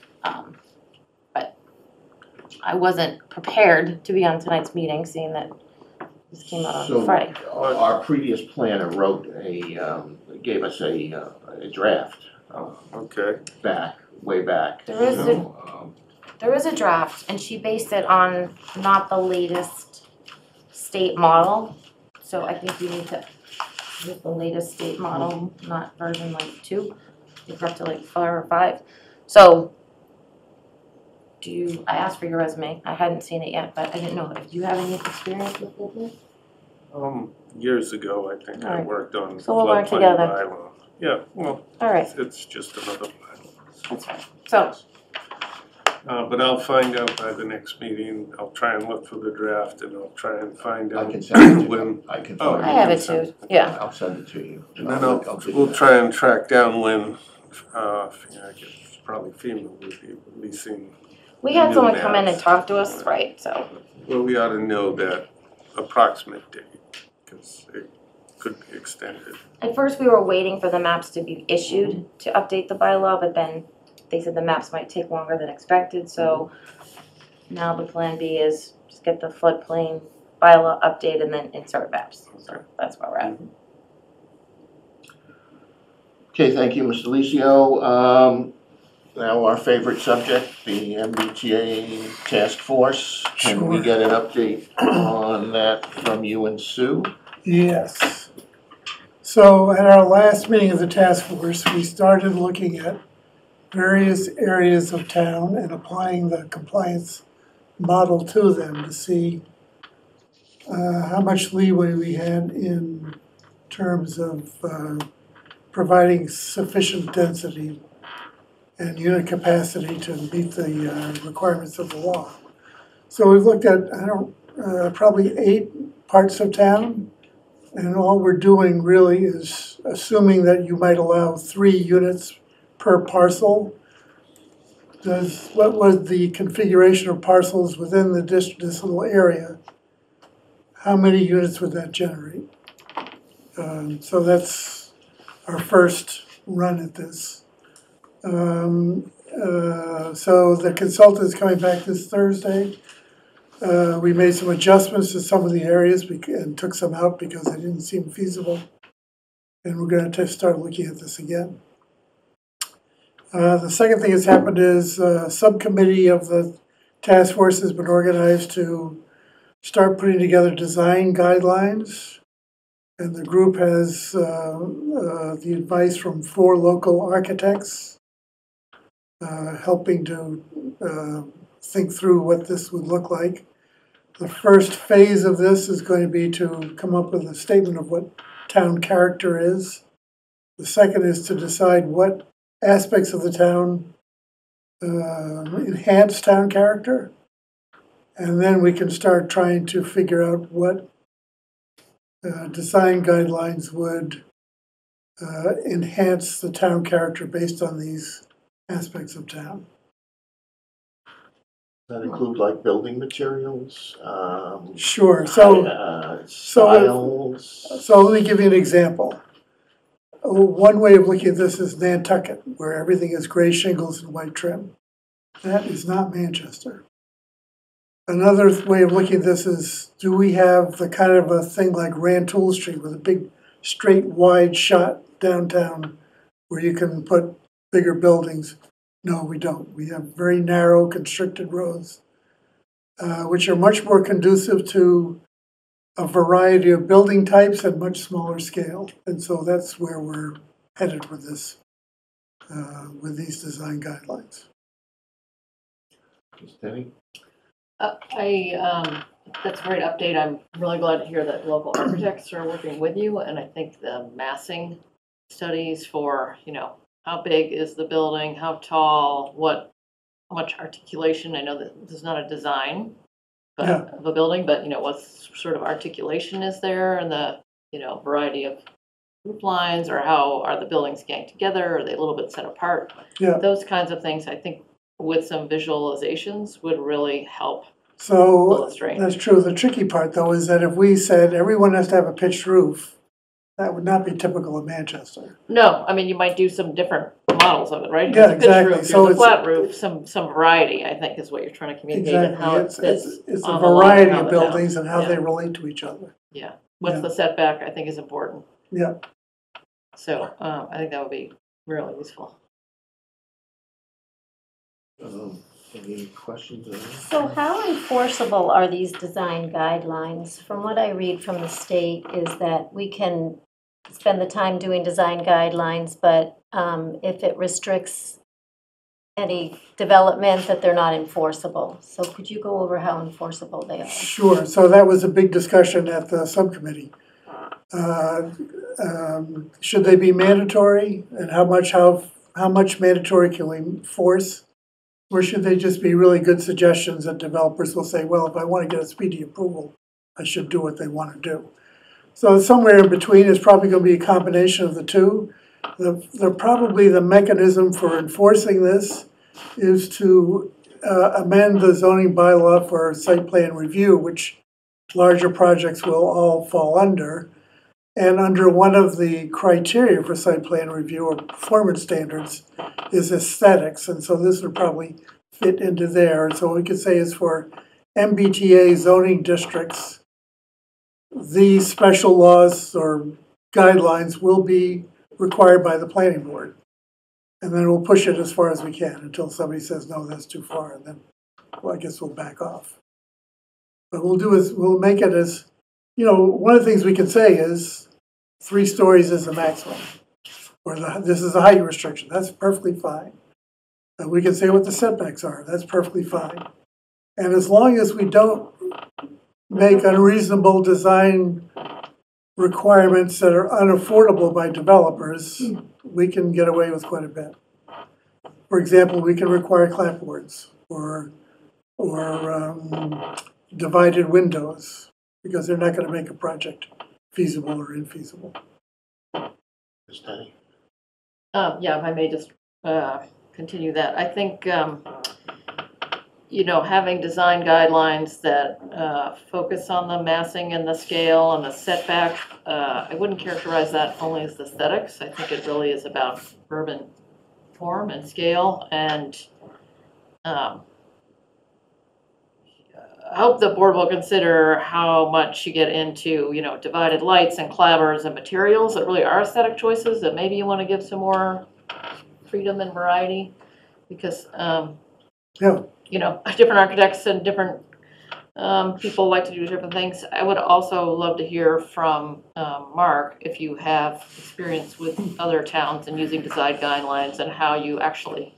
But I wasn't prepared to be on tonight's meeting, seeing that this came out on Friday. So our previous planner gave us a draft Okay, way back. There is There is a draft, and she based it on not the latest state model. So I think you need to use the latest state model, not version like 2. It's up to like 4 or 5. So I asked for your resume. I hadn't seen it yet, but I didn't know. Do you have any experience with it? years ago, I think I Alright. worked on So we'll learn floodplain together. bylaw. Yeah, well, All right, it's just another bylaw. that's fine. So, But I'll find out by the next meeting, I'll try and look for the draft and I'll try and find I out can send it to when. you. I can Oh, forward I it. have it too, yeah. I'll send it to you. And then give we'll you try and track down when, I guess probably FEMA will be releasing. We had New someone come in and maps. talk to us, right, so. Well, we ought to know that approximate date, because it could be extended. At first, we were waiting for the maps to be issued to update the bylaw, but then they said the maps might take longer than expected, so now the plan B is just get the floodplain bylaw update and then insert maps. So that's where we're at. Okay, thank you, Mr. Licio. Now our favorite subject, the MBTA task force. Can we Sure. get an update on that from you and Sue? Yes. So at our last meeting of the task force, we started looking at various areas of town and applying the compliance model to them to see how much leeway we had in terms of providing sufficient density and unit capacity to meet the requirements of the law. So we've looked at, probably 8 parts of town, and all we're doing really is assuming that you might allow 3 units per parcel. What was the configuration of parcels within this little area? How many units would that generate? So that's our first run at this. So the consultant's coming back this Thursday. We made some adjustments to some of the areas and took some out because they didn't seem feasible. And we're going to start looking at this again. The second thing that's happened is a subcommittee of the task force has been organized to start putting together design guidelines. And the group has the advice from 4 local architects helping to think through what this would look like. The first phase of this is going to be to come up with a statement of what town character is. The second is to decide what aspects of the town enhance town character. And then we can start trying to figure out what design guidelines would enhance the town character based on these aspects of town. Does that include like building materials? Sure. So styles? So let me give you an example. One way of looking at this is Nantucket, where everything is gray shingles and white trim. That is not Manchester. Another way of looking at this is, do we have the kind of a thing like Rantoul Street with a big, straight, wide shot downtown where you can put bigger buildings. No, we don't. We have very narrow constricted roads, which are much more conducive to a variety of building types at much smaller scale. And so that's where we're headed with this, with these design guidelines. Ms. Tenney? That's a great update. I'm really glad to hear that local architects are working with you, and I think the massing studies for, how big is the building, how tall, how much articulation, I know that this is not a design of a building, but, what sort of articulation is there, and the, variety of roof lines, or how are the buildings gang together, are they a little bit set apart? Yeah. Those kinds of things, I think, with some visualizations would really help. So that's true. The tricky part, though, is that if we said everyone has to have a pitched roof, that would not be typical of Manchester. No, I mean, you might do some different models of it, right? Yeah, Here's a pitched exactly. roof, So here's a it's flat roof, some variety, I think, is what you're trying to communicate, and how it fits. It's a on the line variety around of the town. buildings and how Yeah. they relate to each other. Yeah, what's Yeah. the setback, I think, is important. Yeah. So, I think that would be really useful. Any questions on that? So how enforceable are these design guidelines? From what I read from the state is that we can spend the time doing design guidelines, but if it restricts any development, that they're not enforceable. So could you go over how enforceable they are? Sure. So that was a big discussion at the subcommittee. Should they be mandatory, and how much mandatory can we enforce? Or should they just be really good suggestions that developers will say, well, if I want to get a speedy approval, I should do what they want to do. So somewhere in between is probably going to be a combination of the two. Probably the mechanism for enforcing this is to amend the zoning bylaw for site plan review, which larger projects will all fall under. And under one of the criteria for site plan review or performance standards is aesthetics. And so this would probably fit into there. And so what we could say is for MBTA zoning districts, these special laws or guidelines will be required by the planning board. And then we'll push it as far as we can until somebody says, no, that's too far. And then, well, I guess we'll back off. But we'll make it as, one of the things we can say is 3 stories is the maximum. Or this is a height restriction. That's perfectly fine. And we can say what the setbacks are. That's perfectly fine. And as long as we don't make unreasonable design requirements that are unaffordable by developers, we can get away with quite a bit. For example, we can require clapboards or divided windows because they're not going to make a project feasible or infeasible. Ms. Tenney? Yeah, if I may just continue that. I think, having design guidelines that focus on the massing and the scale and the setback, I wouldn't characterize that only as aesthetics. I think it really is about urban form and scale, and I hope the board will consider how much you get into, divided lights and clapboards and materials that really are aesthetic choices that maybe you want to give some more freedom and variety, because, different architects and different people like to do different things. I would also love to hear from Mark if you have experience with other towns and using design guidelines and how you actually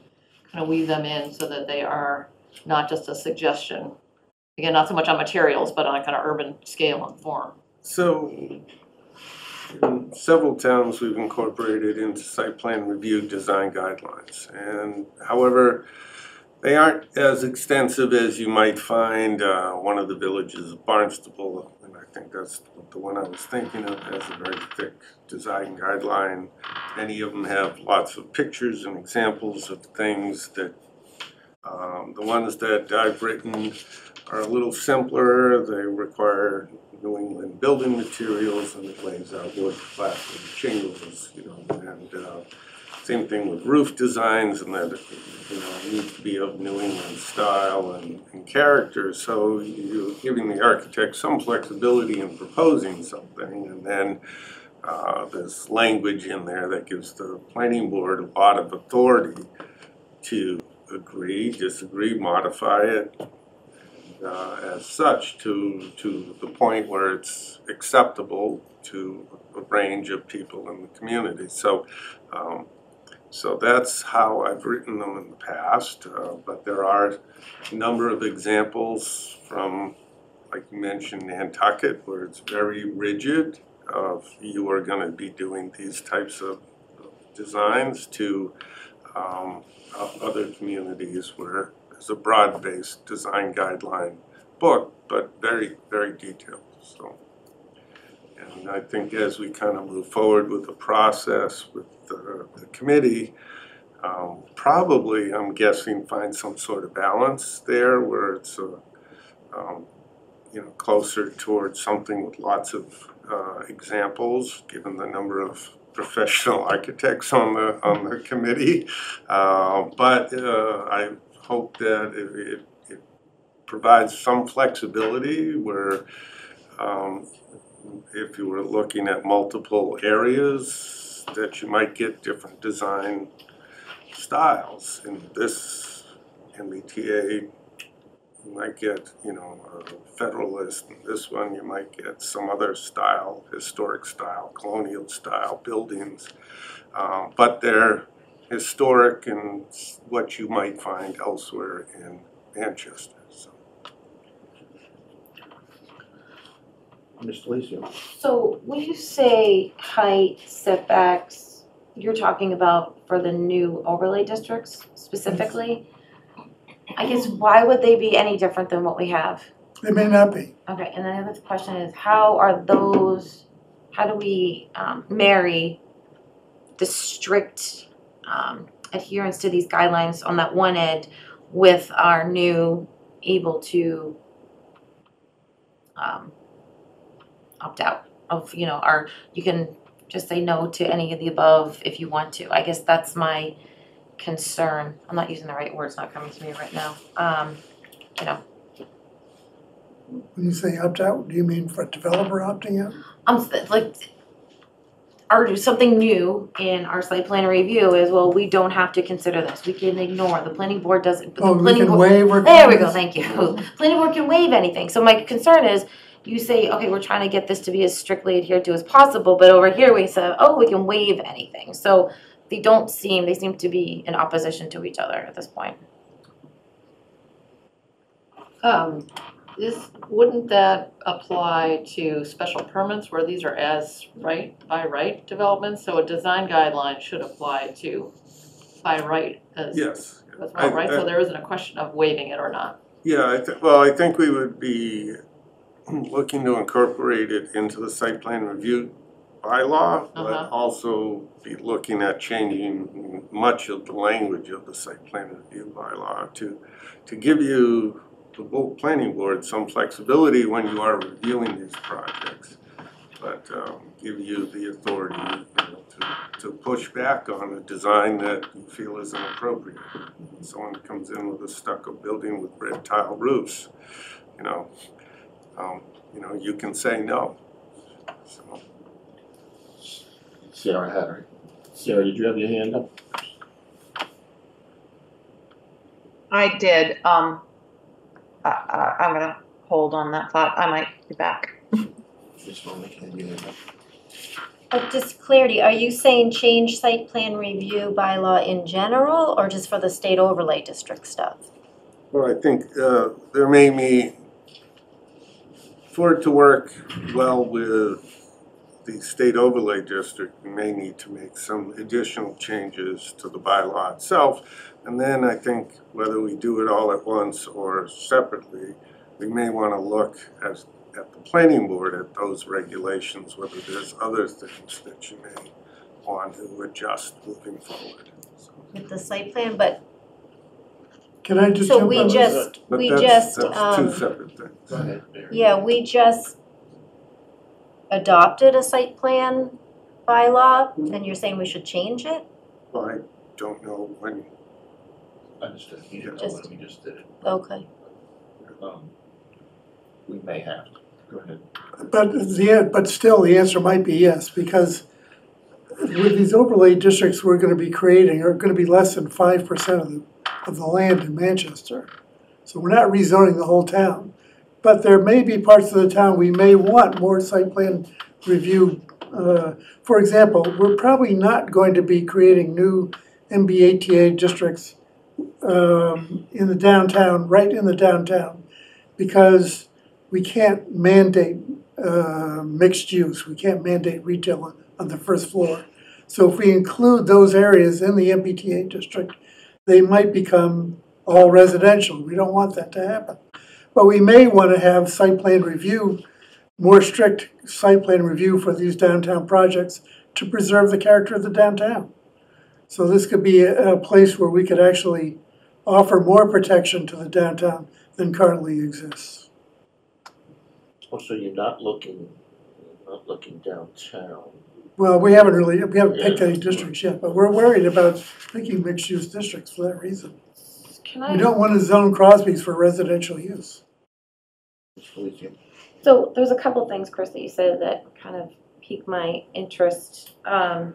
kind of weave them in so that they are not just a suggestion. Again, not so much on materials, but on a kind of urban scale and form. So, in several towns, we've incorporated into site plan review design guidelines. And however, they aren't as extensive as you might find one of the villages, Barnstable, and I think that's the one I was thinking of, has a very thick design guideline. Many of them have lots of pictures and examples of things that the ones that I've written are a little simpler. They require New England building materials, and it lays out wood, plastic, shingles, and same thing with roof designs, and that need to be of New England style and character. So you're giving the architect some flexibility in proposing something, and then there's language in there that gives the planning board a lot of authority to agree, disagree, modify it as such to the point where it's acceptable to a range of people in the community. So that's how I've written them in the past, but there are a number of examples from, like you mentioned, Nantucket, where it's very rigid of you are going to be doing these types of designs, to other communities where there's a broad-based design guideline book, but very, very detailed. So, and I think as we kind of move forward with the process with the committee, probably, I'm guessing, find some sort of balance there where it's closer towards something with lots of examples, given the number of professional architects on the committee. But I hope that it provides some flexibility where if you were looking at multiple areas, that you might get different design styles. In this MBTA, you might get, a Federalist. In this one, you might get some other style, historic style, colonial style buildings. But they're historic and what you might find elsewhere in Manchester. So. Ms. Delizio. So when you say height setbacks, you're talking about for the new overlay districts specifically? I guess why would they be any different than what we have? They may not be. Okay, and then the other question is, how do we marry the strict adherence to these guidelines on that one end with our new able to opt out of, you can just say no to any of the above if you want to. I guess that's my concern. I'm not using the right words, not coming to me right now. When you say opt out, do you mean for a developer opting out? Or something new in our site plan review is, well, we don't have to consider this. We can ignore. The planning board doesn't. Oh, we can waive requirements? There we go, thank you. Planning board can waive anything. So my concern is, you say, okay, we're trying to get this to be as strictly adhered to as possible, but over here we said, oh, we can waive anything. So they seem to be in opposition to each other at this point. Wouldn't that apply to special permits where these are as by right developments? So a design guideline should apply to by right as Yes. well, right? So there isn't a question of waiving it or not. Yeah, I think we would be looking to incorporate it into the site plan review bylaw, but also be looking at changing much of the language of the site plan review bylaw to give you, the planning board, some flexibility when you are reviewing these projects, but give you the authority to push back on a design that you feel is inappropriate. When someone comes in with a stucco building with red tile roofs, you can say no. So. Sarah, did you have your hand up? I did. I'm gonna hold on that thought. I might be back. Just want to make your hand up. But just clarity, are you saying change site plan review bylaw in general or just for the state overlay district stuff? Well, I think there may be, for it to work well with the state overlay district, we may need to make some additional changes to the bylaw itself. And then I think whether we do it all at once or separately, we may want to look at the planning board at those regulations, whether there's other things that you may want to adjust moving forward. So. With the site plan, but can I just so jump on that's two separate things. Go ahead, Mary. Yeah, we just adopted a site plan bylaw, and you're saying we should change it? Well, I don't know when. Understood. You didn't know when we just did it. Okay. We may have to. Go ahead. But still, the answer might be yes, because with these overlay districts we're gonna be creating are gonna be less than 5% of the land in Manchester. So we're not rezoning the whole town. But there may be parts of the town we may want more site plan review. For example, we're probably not going to be creating new MBTA districts in the downtown, right in the downtown, because we can't mandate mixed use. We can't mandate retail on the first floor. So if we include those areas in the MBTA district, they might become all residential. We don't want that to happen. But we may want to have site plan review, more strict site plan review for these downtown projects to preserve the character of the downtown. So this could be a place where we could actually offer more protection to the downtown than currently exists. Also, you're not looking downtown. Well, we haven't picked any districts yet, but we're worried about picking mixed-use districts for that reason. We don't want to zone Crosby's for residential use. So there's a couple things, Chris, that you said that kind of piqued my interest. I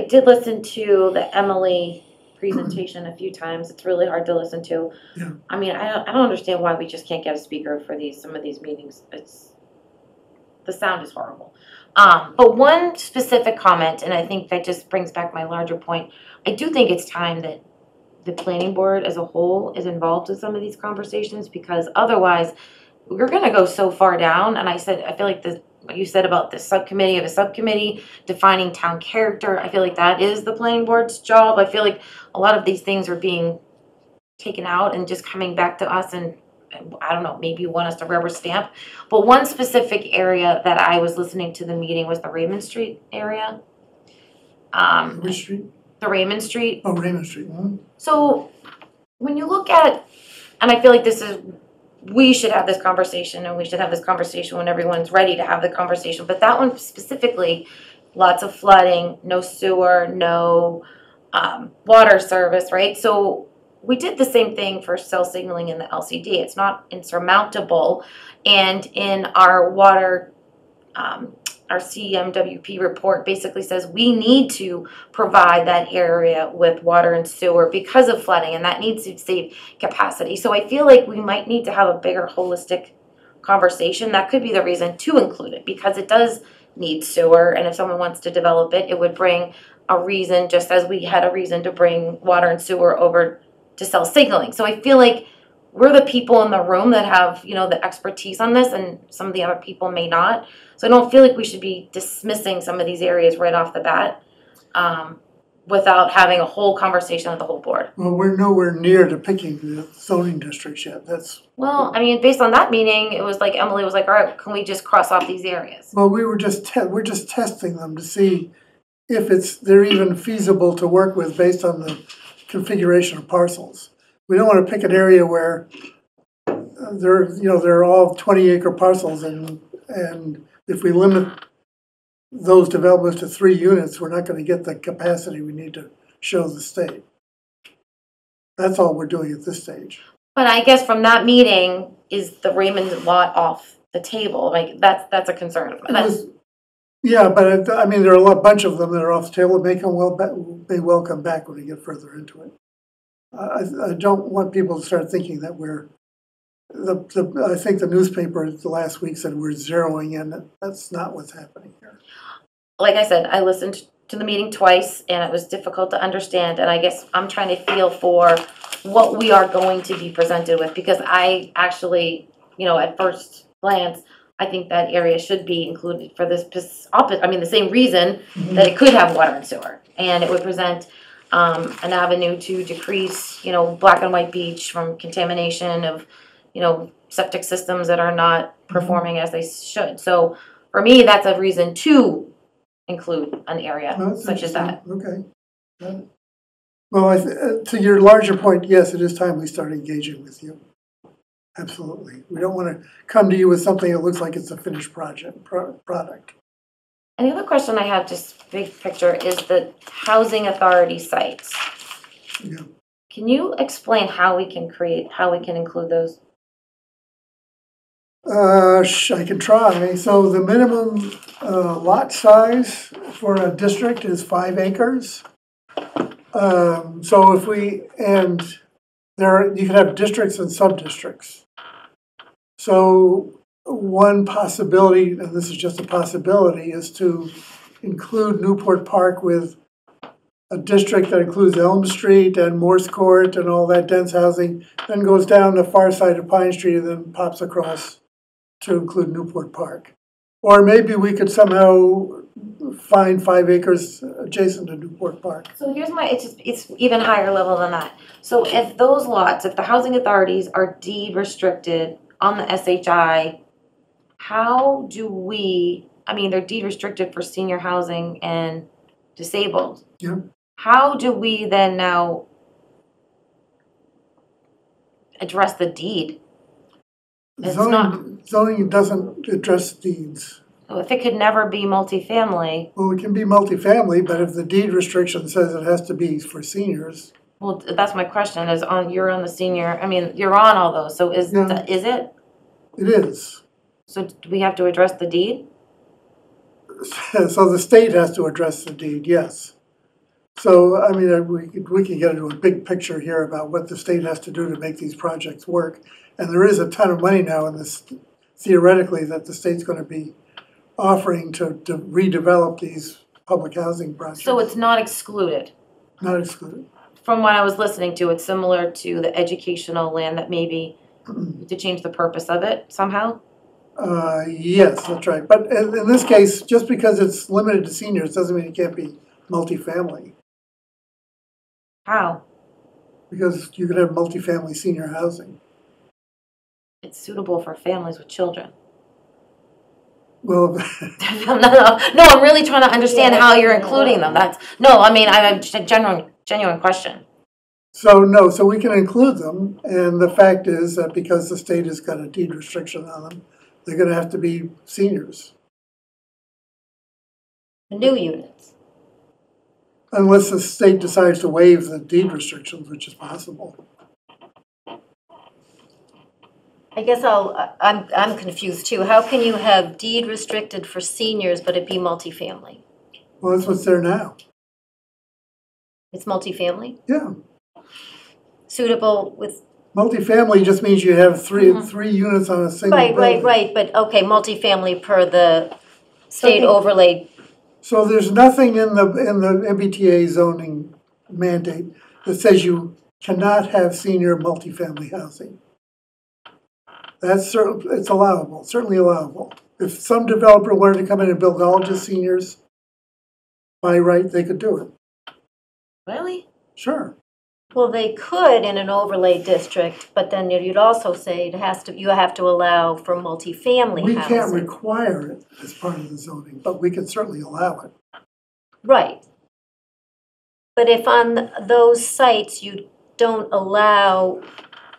did listen to the Emily presentation a few times. It's really hard to listen to. Yeah. I mean, I don't understand why we just can't get a speaker for some of these meetings. The sound is horrible. But one specific comment, and I think that just brings back my larger point, I do think it's time that the planning board as a whole is involved in some of these conversations, because otherwise we're going to go so far down. And I feel like what you said about the subcommittee of a subcommittee defining town character, I feel like that is the planning board's job. I feel like a lot of these things are being taken out and just coming back to us, and I don't know, maybe you want us to rubber stamp. But one specific area that I was listening to the meeting was the Raymond Street area. Which street? The Raymond Street. Oh, Raymond Street. So when you look at, and I feel like we should have this conversation, and we should have this conversation when everyone's ready to have the conversation. But that one specifically, lots of flooding, no sewer, no water service, right? So we did the same thing for cell signaling in the LCD. It's not insurmountable. And in our water, our CMWP report basically says we need to provide that area with water and sewer because of flooding, and that needs to save capacity. So I feel like we might need to have a bigger holistic conversation. That could be the reason to include it, because it does need sewer, and if someone wants to develop it, it would bring a reason, just as we had a reason to bring water and sewer over to cell signaling. So I feel like we're the people in the room that have, the expertise on this, and some of the other people may not. So I don't feel like we should be dismissing some of these areas right off the bat without having a whole conversation with the whole board. Well, we're nowhere near to picking the zoning districts yet. Well, I mean, based on that meeting, it was like Emily was like, all right, can we just cross off these areas? Well, we're just testing them to see if they're even feasible to work with based on the configuration of parcels. We don't want to pick an area where they're all 20-acre parcels, and if we limit those developments to 3 units, we're not going to get the capacity we need to show the state. That's all we're doing at this stage. But I guess from that meeting, is the Raymond lot off the table? Like that's a concern of mine. Yeah, but I mean, there are a bunch of them that are off the table. They may well come back when we get further into it. I don't want people to start thinking that I think the newspaper the last week said we're zeroing in. That's not what's happening here. Like I said, I listened to the meeting twice, and it was difficult to understand. And I guess I'm trying to feel for what we are going to be presented with, because I actually, at first glance, I think that area should be included for this the same reason that it could have water and sewer, and it would present an avenue to decrease, Black and White Beach from contamination of, septic systems that are not performing as they should. So for me, that's a reason to include an area such as that. Okay. Well, to your larger point, yes, it is time we start engaging with you. Absolutely. We don't want to come to you with something that looks like it's a finished product. And the other question I have, just big picture, is the housing authority sites. Yeah. Can you explain how we can include those? I can try. So the minimum lot size for a district is 5 acres. So if we, and you can have districts and sub-districts. So one possibility, and this is just a possibility, is to include Newport Park with a district that includes Elm Street and Morse Court and all that dense housing, then goes down the far side of Pine Street and then pops across to include Newport Park. Or maybe we could somehow find 5 acres adjacent to Newport Park. So here's it's even higher level than that. So if those lots, if the housing authorities are deed restricted on the SHI, how do we, I mean, they're deed restricted for senior housing and disabled. Yeah. How do we then now address the deed? It's Zoning doesn't address deeds. So if it could never be multifamily, Well, it can be multifamily, but if the deed restriction says it has to be for seniors, well, that's my question, you're on the senior, I mean, you're on all those, so is Yeah. is it? it is. So do we have to address the deed? So the state has to address the deed, yes. So, I mean, we can get into a big picture here about what the state has to do to make these projects work. And there is a ton of money now in this, theoretically, that the state's going to be offering to redevelop these public housing projects. So it's not excluded. Not excluded. From what I was listening to, it's similar to the educational land that maybe to change the purpose of it somehow? Yes, that's right. But in this case, just because it's limited to seniors doesn't mean it can't be multifamily. How? Because you could have multifamily senior housing. It's suitable for families with children. Well, No, I'm really trying to understand how you're including them. I have a genuine question. so we can include them, and the fact is that because the state has got a deed restriction on them, they're gonna have to be seniors. New units. Unless the state decides to waive the deed restrictions, which is possible. I guess I'm confused too. How can you have deed restricted for seniors, but it be multifamily? Well, that's what's there now. It's multifamily? Yeah. Suitable with, Multifamily just means you have three units on a single building. right, but okay, multifamily per the state overlay. So there's nothing in the MBTA zoning mandate that says you cannot have senior multifamily housing. It's allowable, certainly allowable. If some developer wanted to come in and build all just seniors, by right, they could do it. Really? Sure. Well, they could in an overlay district, but then you'd also say you have to allow for multifamily We housing. can't require it as part of the zoning, but we can certainly allow it. Right. But if on those sites you don't allow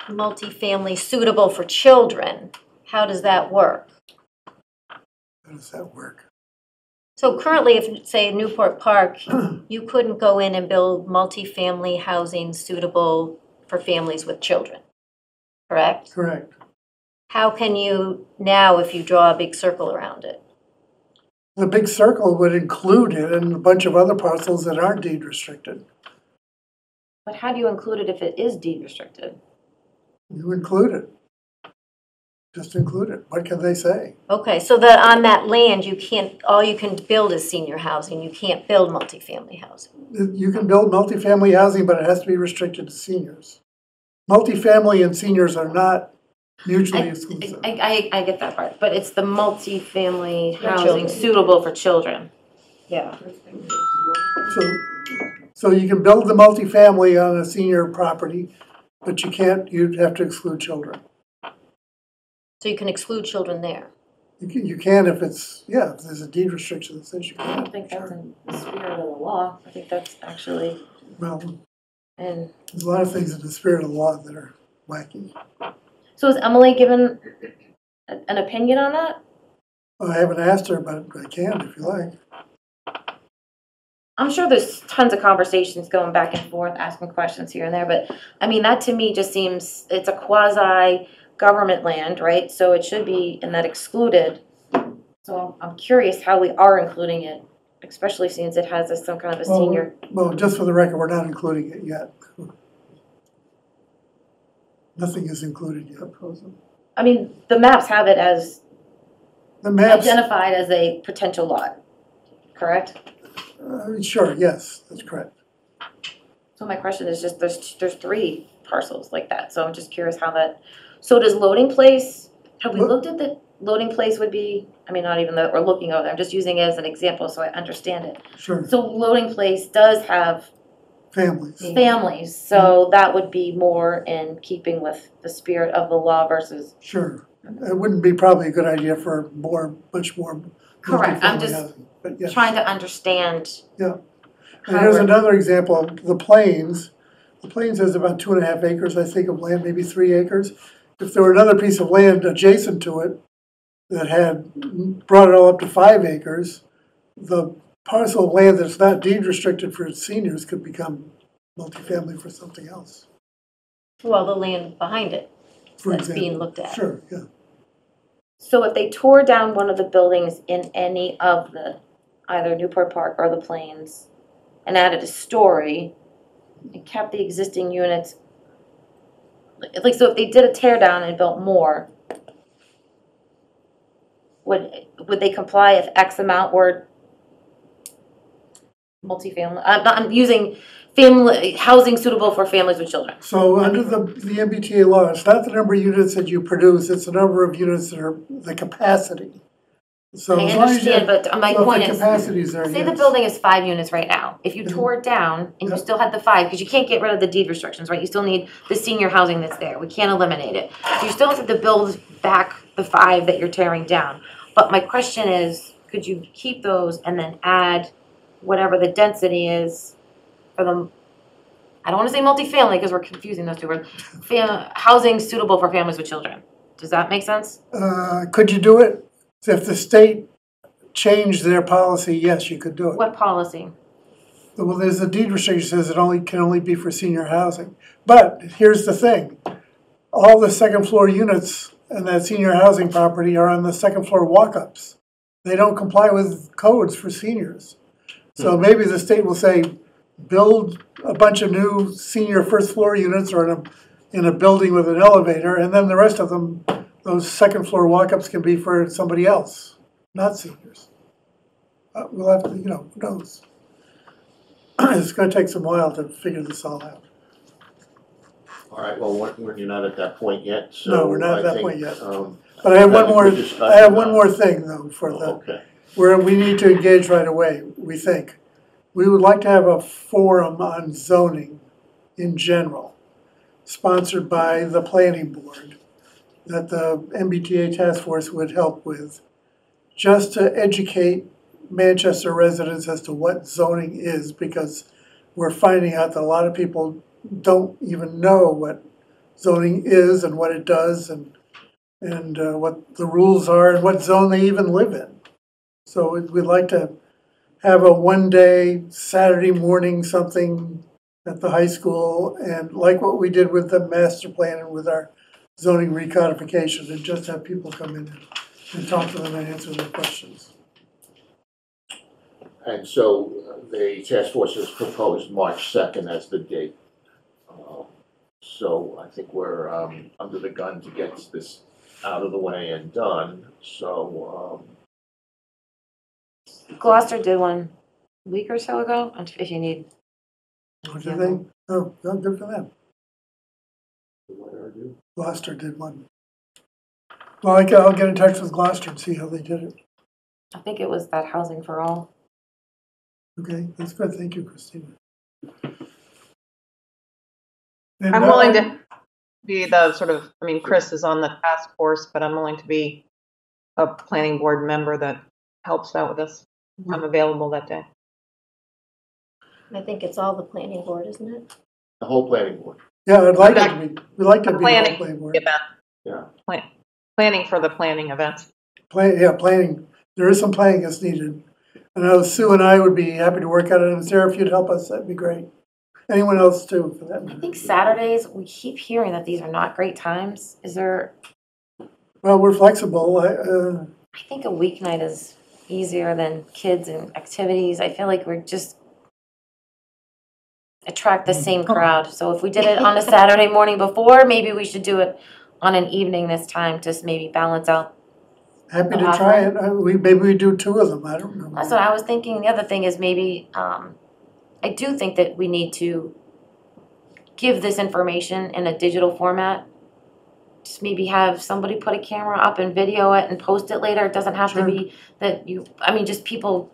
multifamily suitable for children, how does that work? How does that work? So currently, if, say, Newport Park, you couldn't go in and build multifamily housing suitable for families with children, correct? Correct. How can you now if you draw a big circle around it? The big circle would include it and a bunch of other parcels that aren't deed restricted. But how do you include it if it is deed restricted? You include it. Just include it. What can they say? Okay, so that on that land, all you can build is senior housing. You can't build multifamily housing. You can build multifamily housing, but it has to be restricted to seniors. Multifamily and seniors are not mutually exclusive. I get that part, but it's the multifamily For housing children. suitable for children. Yeah. So you can build the multifamily on a senior property, but you'd have to exclude children. So you can exclude children there. You can if if there's a deed restriction that says you I can. don't think that's in the spirit of the law. I think that's actually, Well, and there's a lot of things in the spirit of the law that are wacky. so is Emily given an opinion on that? I haven't asked her, but I can if you like. I'm sure there's tons of conversations going back and forth, asking questions here and there, but I mean, that to me just seems, it's a quasi government land, right? So it should be in that excluded. So I'm curious how we are including it, especially since it has some kind of a senior. Well, just for the record, we're not including it yet. Nothing is included yet. I mean, the maps have it as The maps, identified as a potential lot, correct? sure, yes, that's correct. So my question is just, there's 3 parcels like that, so I'm just curious how that, so does loading place, have we Lo- looked at the loading place would be, I mean, not even that we're looking over there, I'm just using it as an example so I understand it. Sure, So loading place does have families. families, so that would be more in keeping with the spirit of the law versus. Sure. It wouldn't be probably a good idea for much more. Correct, I'm multifamily just housing, but yes. trying to understand. Yeah. how And here's we're- another example, the Plains. The Plains has about 2.5 acres, I think, of land, maybe 3 acres. If there were another piece of land adjacent to it that had brought it all up to 5 acres, the parcel of land that's not deed restricted for seniors could become multifamily for something else, Well, the land behind it for that's example. being looked at. Sure, yeah. So if they tore down one of the buildings in any of the, either Newport Park or the Plains, and added a story, and kept the existing units, like, so if they did a tear down and built more, would they comply if X amount were multifamily? I'm using family, housing suitable for families with children. So under the MBTA law, it's not the number of units that you produce, it's the number of units that are the capacity. So I as long as you- understand, but my so if point the is, capacity's there, say the yes. building is 5 units right now. If you Mhm. tore it down and you Yep. still had the 5, because you can't get rid of the deed restrictions, right? You still need the senior housing that's there. We can't eliminate it. You still have to build back the 5 that you're tearing down. But my question is, could you keep those and then add whatever the density is for them? I don't want to say multifamily because we're confusing those two words. Housing suitable for families with children. Does that make sense? Could you do it? If the state changed their policy, yes, you could do it. What policy? Well, there's a deed restriction that says it can only be for senior housing. But here's the thing, all the second floor units in that senior housing property are on the second floor walk-ups. They don't comply with codes for seniors. So maybe the state will say, build a bunch of new senior first floor units or in a building with an elevator, and then the rest of them, those second floor walk-ups can be for somebody else, not seniors. We'll have to, who knows? It's gonna take some while to figure this all out. All right, well, you're not at that point yet, so No, we're not at I that think, point yet. But I have Having good discussion thing though, for the, okay. where we need to engage right away, we think. We would like to have a forum on zoning in general, sponsored by the planning board, that the MBTA task force would help with, just to educate Manchester residents as to what zoning is, because we're finding out that a lot of people don't even know what zoning is and what it does and what the rules are and what zone they even live in. So we'd like to have a one-day Saturday morning something at the high school, and like what we did with the master plan and with our zoning recodification, and just have people come in and talk to them and answer their questions. And so the task force has proposed March 2nd as the date. So I think we're under the gun to get this out of the way and done, so Gloucester did one a week or so ago, if you need. What did they? Oh, well, good for them. what do I do? Gloucester did one. Well, I'll get in touch with Gloucester and see how they did it. I think it was that Housing for All. Okay, that's good. Thank you, Christina. And, I'm willing to be the sort of, Chris is on the task force, but I'm willing to be a planning board member that helps out with this. I'm available that day. I think it's all the planning board, isn't it? The whole planning board. Yeah, I'd like it to be. We'd like to be Planning. a planning board. Event. Yeah. Planning for the planning events. Planning. There is some planning that's needed. I know Sue and I would be happy to work on it, and Sarah, if you'd help us, that'd be great. anyone else too, for that I matter. think Saturdays, we keep hearing that these are not great times. Is there, Well, we're flexible, I think a weeknight is easier than kids and activities. I feel like we're just attract the same crowd. So if we did it on a Saturday morning before, maybe we should do it on an evening this time, just maybe balance out. happy to try it, maybe we do 2 of them, I don't know. That's what I was thinking. The other thing is maybe, I do think that we need to give this information in a digital format. Just maybe have somebody put a camera up and video it and post it later. It doesn't have to be that just people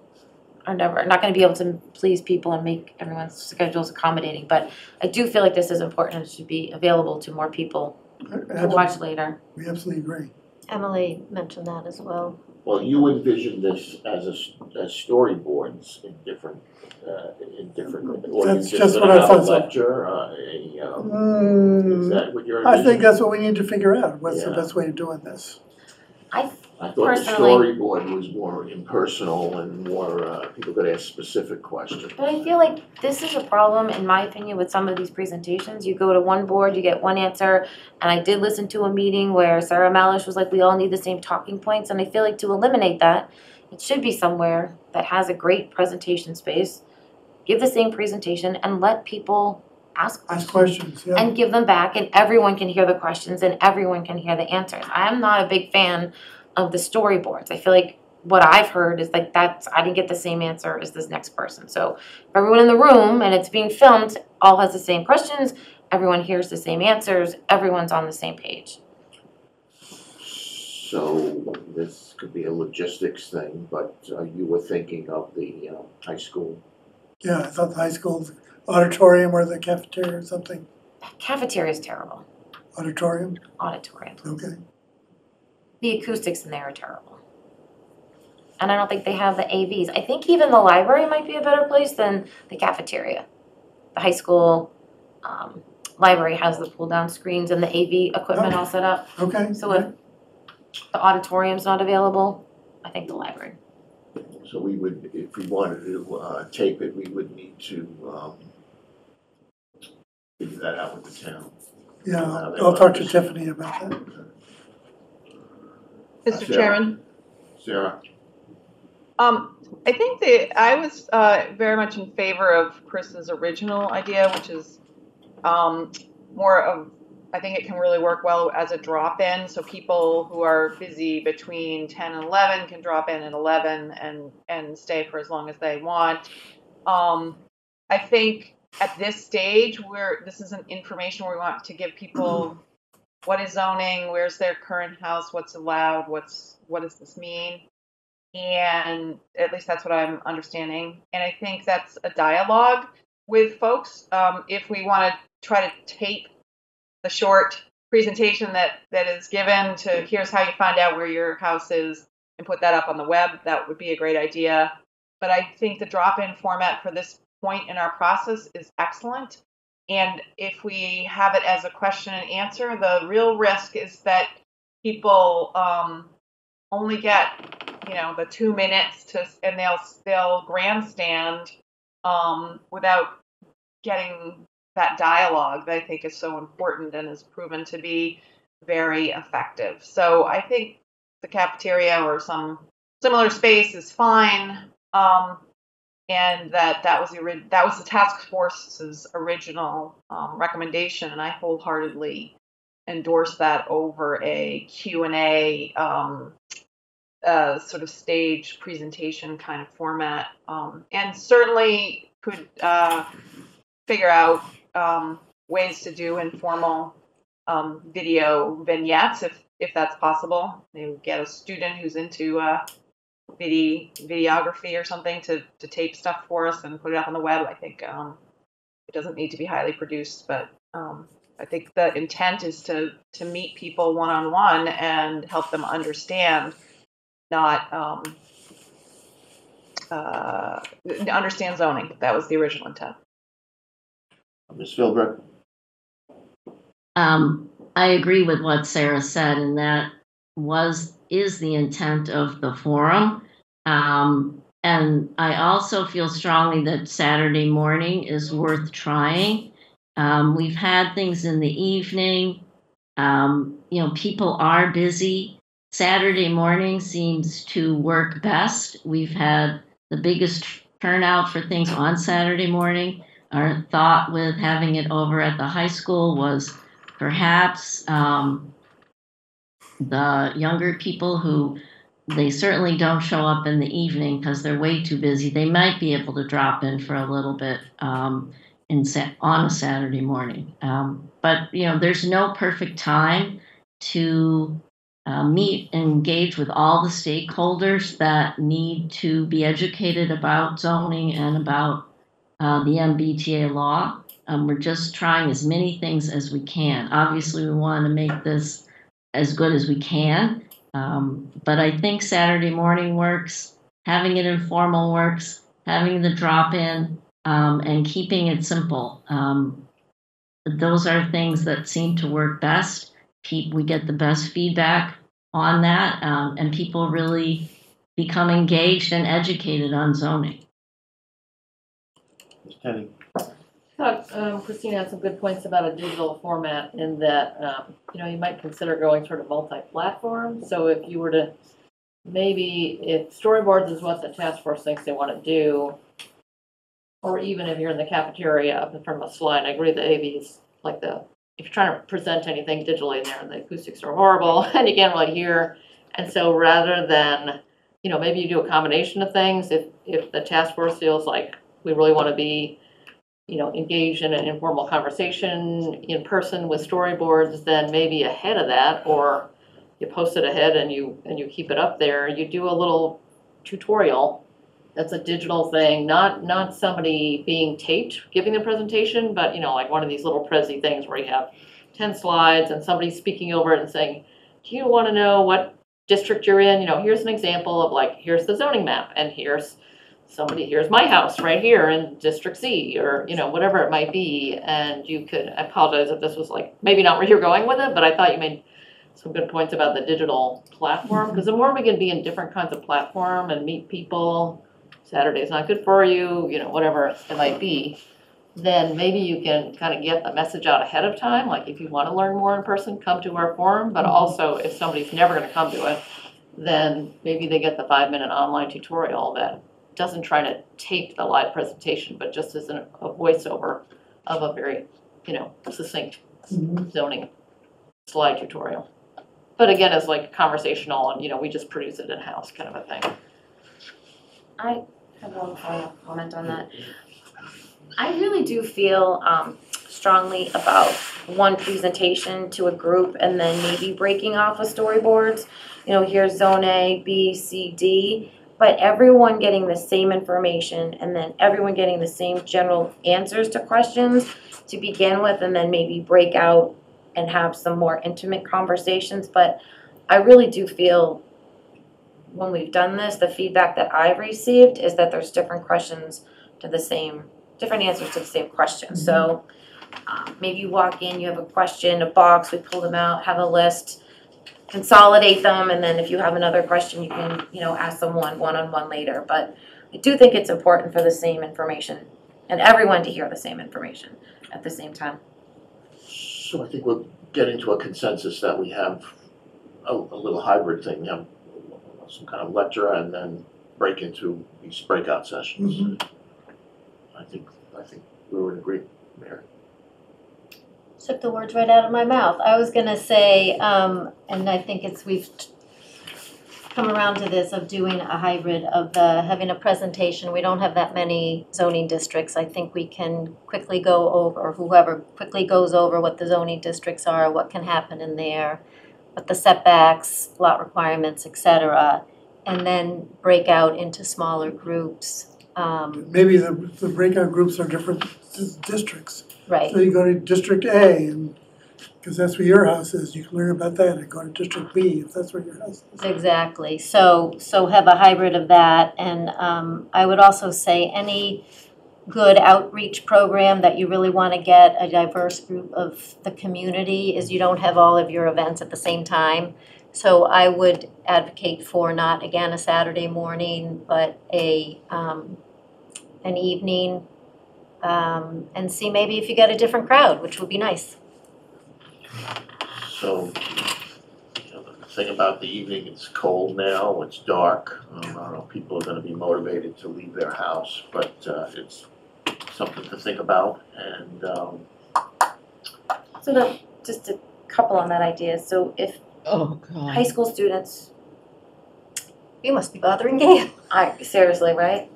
are not gonna be able to please people and make everyone's schedules accommodating. But I do feel like this is important. It should be available to more people to watch later. We absolutely agree. Emily mentioned that as well. Well, you envision this as storyboards in different, or That's you just just what gonna I have thought a so. lecture, is that what you're I think envisioning? that's what we need to figure out, what's the Yeah. best way of doing this. I thought the Personally- storyboard was more impersonal and more, people could ask specific questions. But I feel like this is a problem, in my opinion, with some of these presentations. You go to one board, you get one answer, and I did listen to a meeting where Sarah Malish was like, we all need the same talking points, and I feel like to eliminate that, it should be somewhere that has a great presentation space, give the same presentation, and let people ask Ask questions. questions, yeah. And give them back, and everyone can hear the questions, and everyone can hear the answers. I'm not a big fan of the storyboards. I feel like what I've heard is like I didn't get the same answer as this next person. So if everyone in the room and it's being filmed all has the same questions, everyone hears the same answers, everyone's on the same page. So this could be a logistics thing, but you were thinking of the high school. Yeah, I thought the high school auditorium or the cafeteria or something. Cafeteria is terrible. Auditorium, Auditorium. okay. The acoustics in there are terrible. And I don't think they have the AVs. I think even the library might be a better place than the cafeteria. The high school library has the pull-down screens and the AV equipment all set up. Okay. So if the auditorium's not available, I think the library. So we would, if we wanted to tape it, we would need to figure that out with the town. Yeah, I'll talk to Tiffany about that. Mr. Sarah. Chairman, Sarah? I think I was very much in favor of Chris's original idea, which is more of, I think it can really work well as a drop-in, so people who are busy between 10 and 11 can drop in at 11 and stay for as long as they want. I think at this stage, this is an information where we want to give people what is zoning, where's their current house, what's allowed, what does this mean? And at least that's what I'm understanding. And I think that's a dialogue with folks. If we want to try to tape the short presentation that is given to here's how you find out where your house is and put that up on the web, that would be a great idea. But I think the drop-in format for this point in our process is excellent. And if we have it as a question and answer, the real risk is that people only get, the 2 minutes and they'll grandstand without getting that dialogue that I think is so important and is proven to be very effective. So I think the cafeteria or some similar space is fine. And that was the task force's original recommendation, and I wholeheartedly endorse that over a Q&A sort of stage presentation kind of format, and certainly could figure out ways to do informal video vignettes if that's possible. Maybe get a student who's into videography or something to tape stuff for us and put it up on the web. I think it doesn't need to be highly produced, but I think the intent is to meet people one-on-one and help them understand, not understand zoning. That was the original intent. Ms. Philbrook? I agree with what Sarah said, and that is the intent of the forum. And And I also feel strongly that Saturday morning is worth trying. We've had things in the evening. People are busy. Saturday morning seems to work best. We've had the biggest turnout for things on Saturday morning. Our thought with having it over at the high school was perhaps the younger people who they certainly don't show up in the evening because they're way too busy. They might be able to drop in for a little bit on a Saturday morning. But there's no perfect time to meet and engage with all the stakeholders that need to be educated about zoning and about the MBTA law. We're just trying as many things as we can. Obviously, we want to make this as good as we can. But I think Saturday morning works, having it informal works, having the drop-in, and keeping it simple. Those are things that seem to work best. We get the best feedback on that, and people really become engaged and educated on zoning. Penny. Christina had some good points about a digital format in that, you might consider going sort of multi-platform. So if you were to, maybe if storyboards is what the task force thinks they want to do, or even if you're in the cafeteria up in front of a slide, I agree the AVs, if you're trying to present anything digitally in there and the acoustics are horrible and you can't really hear. And so rather than, maybe you do a combination of things, if the task force feels like we really want to be engaged in an informal conversation in person with storyboards, then maybe ahead of that, or you post it ahead and you keep it up there, you do a little tutorial that's a digital thing, not somebody being taped giving the presentation, but like one of these little Prezi things where you have 10 slides and somebody speaking over it and saying, do you want to know what district you're in? Here's an example of here's the zoning map, and here's my house right here in District C, or whatever it might be. And you could, I apologize if this was maybe not where you're going with it, but I thought you made some good points about the digital platform, because the more we can be in different kinds of platform and meet people, Saturday's not good for you, whatever it might be, then maybe you can kind of get the message out ahead of time. If you want to learn more in person, come to our forum, but also if somebody's never going to come to it, then maybe they get the 5-minute online tutorial that doesn't try to tape the live presentation, but just as a voiceover of a very, succinct zoning slide tutorial. But again, it's conversational, and we just produce it in-house kind of a thing. I have one final comment on that. I really do feel strongly about one presentation to a group and then maybe breaking off of storyboards. Here's zone A, B, C, D. But everyone getting the same information and then everyone getting the same general answers to questions to begin with, and then maybe break out and have some more intimate conversations. But I really do feel when we've done this, the feedback that I've received is that there's different answers to the same question. So maybe you walk in, you have a question, a box, we pull them out, have a list, consolidate them, and then if you have another question, you can, ask someone one-on-one later. But I do think it's important for the same information and everyone to hear the same information at the same time. So I think we're getting to a consensus that we have a little hybrid thing. We have some kind of lecture and then break into these breakout sessions. I think we were in agreement, Mary. Took the words right out of my mouth. I was gonna say, and I think we've come around to this of doing a hybrid of having a presentation. We don't have that many zoning districts. I think we can quickly go over, whoever quickly goes over what the zoning districts are, what can happen in there, what the setbacks, lot requirements, etc., and then break out into smaller groups. Maybe the breakout groups are different districts. Right. So you go to District A, and because that's where your house is, you can learn about that, and go to District B if that's where your house is. Exactly. So have a hybrid of that, and I would also say any good outreach program that you really want to get a diverse group of the community is you don't have all of your events at the same time. So I would advocate for not, again, a Saturday morning, but an evening, and see maybe if you get a different crowd, which would be nice. So, the thing about the evening, it's cold now, it's dark. I don't know if people are gonna be motivated to leave their house, but it's something to think about. And So just a couple on that idea. So if Oh, high God. school students, You must be bothering Gail. seriously, right?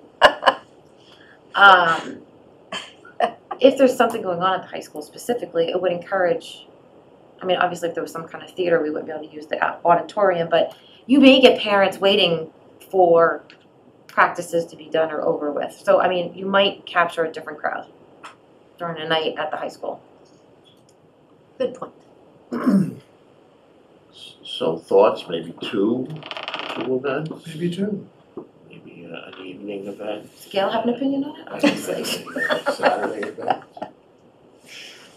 If there's something going on at the high school specifically, it would encourage, I mean, obviously if there was some kind of theater, we wouldn't be able to use the auditorium, but you may get parents waiting for practices to be done or over with. So, I mean, you might capture a different crowd during a night at the high school. Good point. so thoughts, maybe two events, Maybe two. maybe an evening event. Does Gail have an opinion on it? Obviously. Saturday event.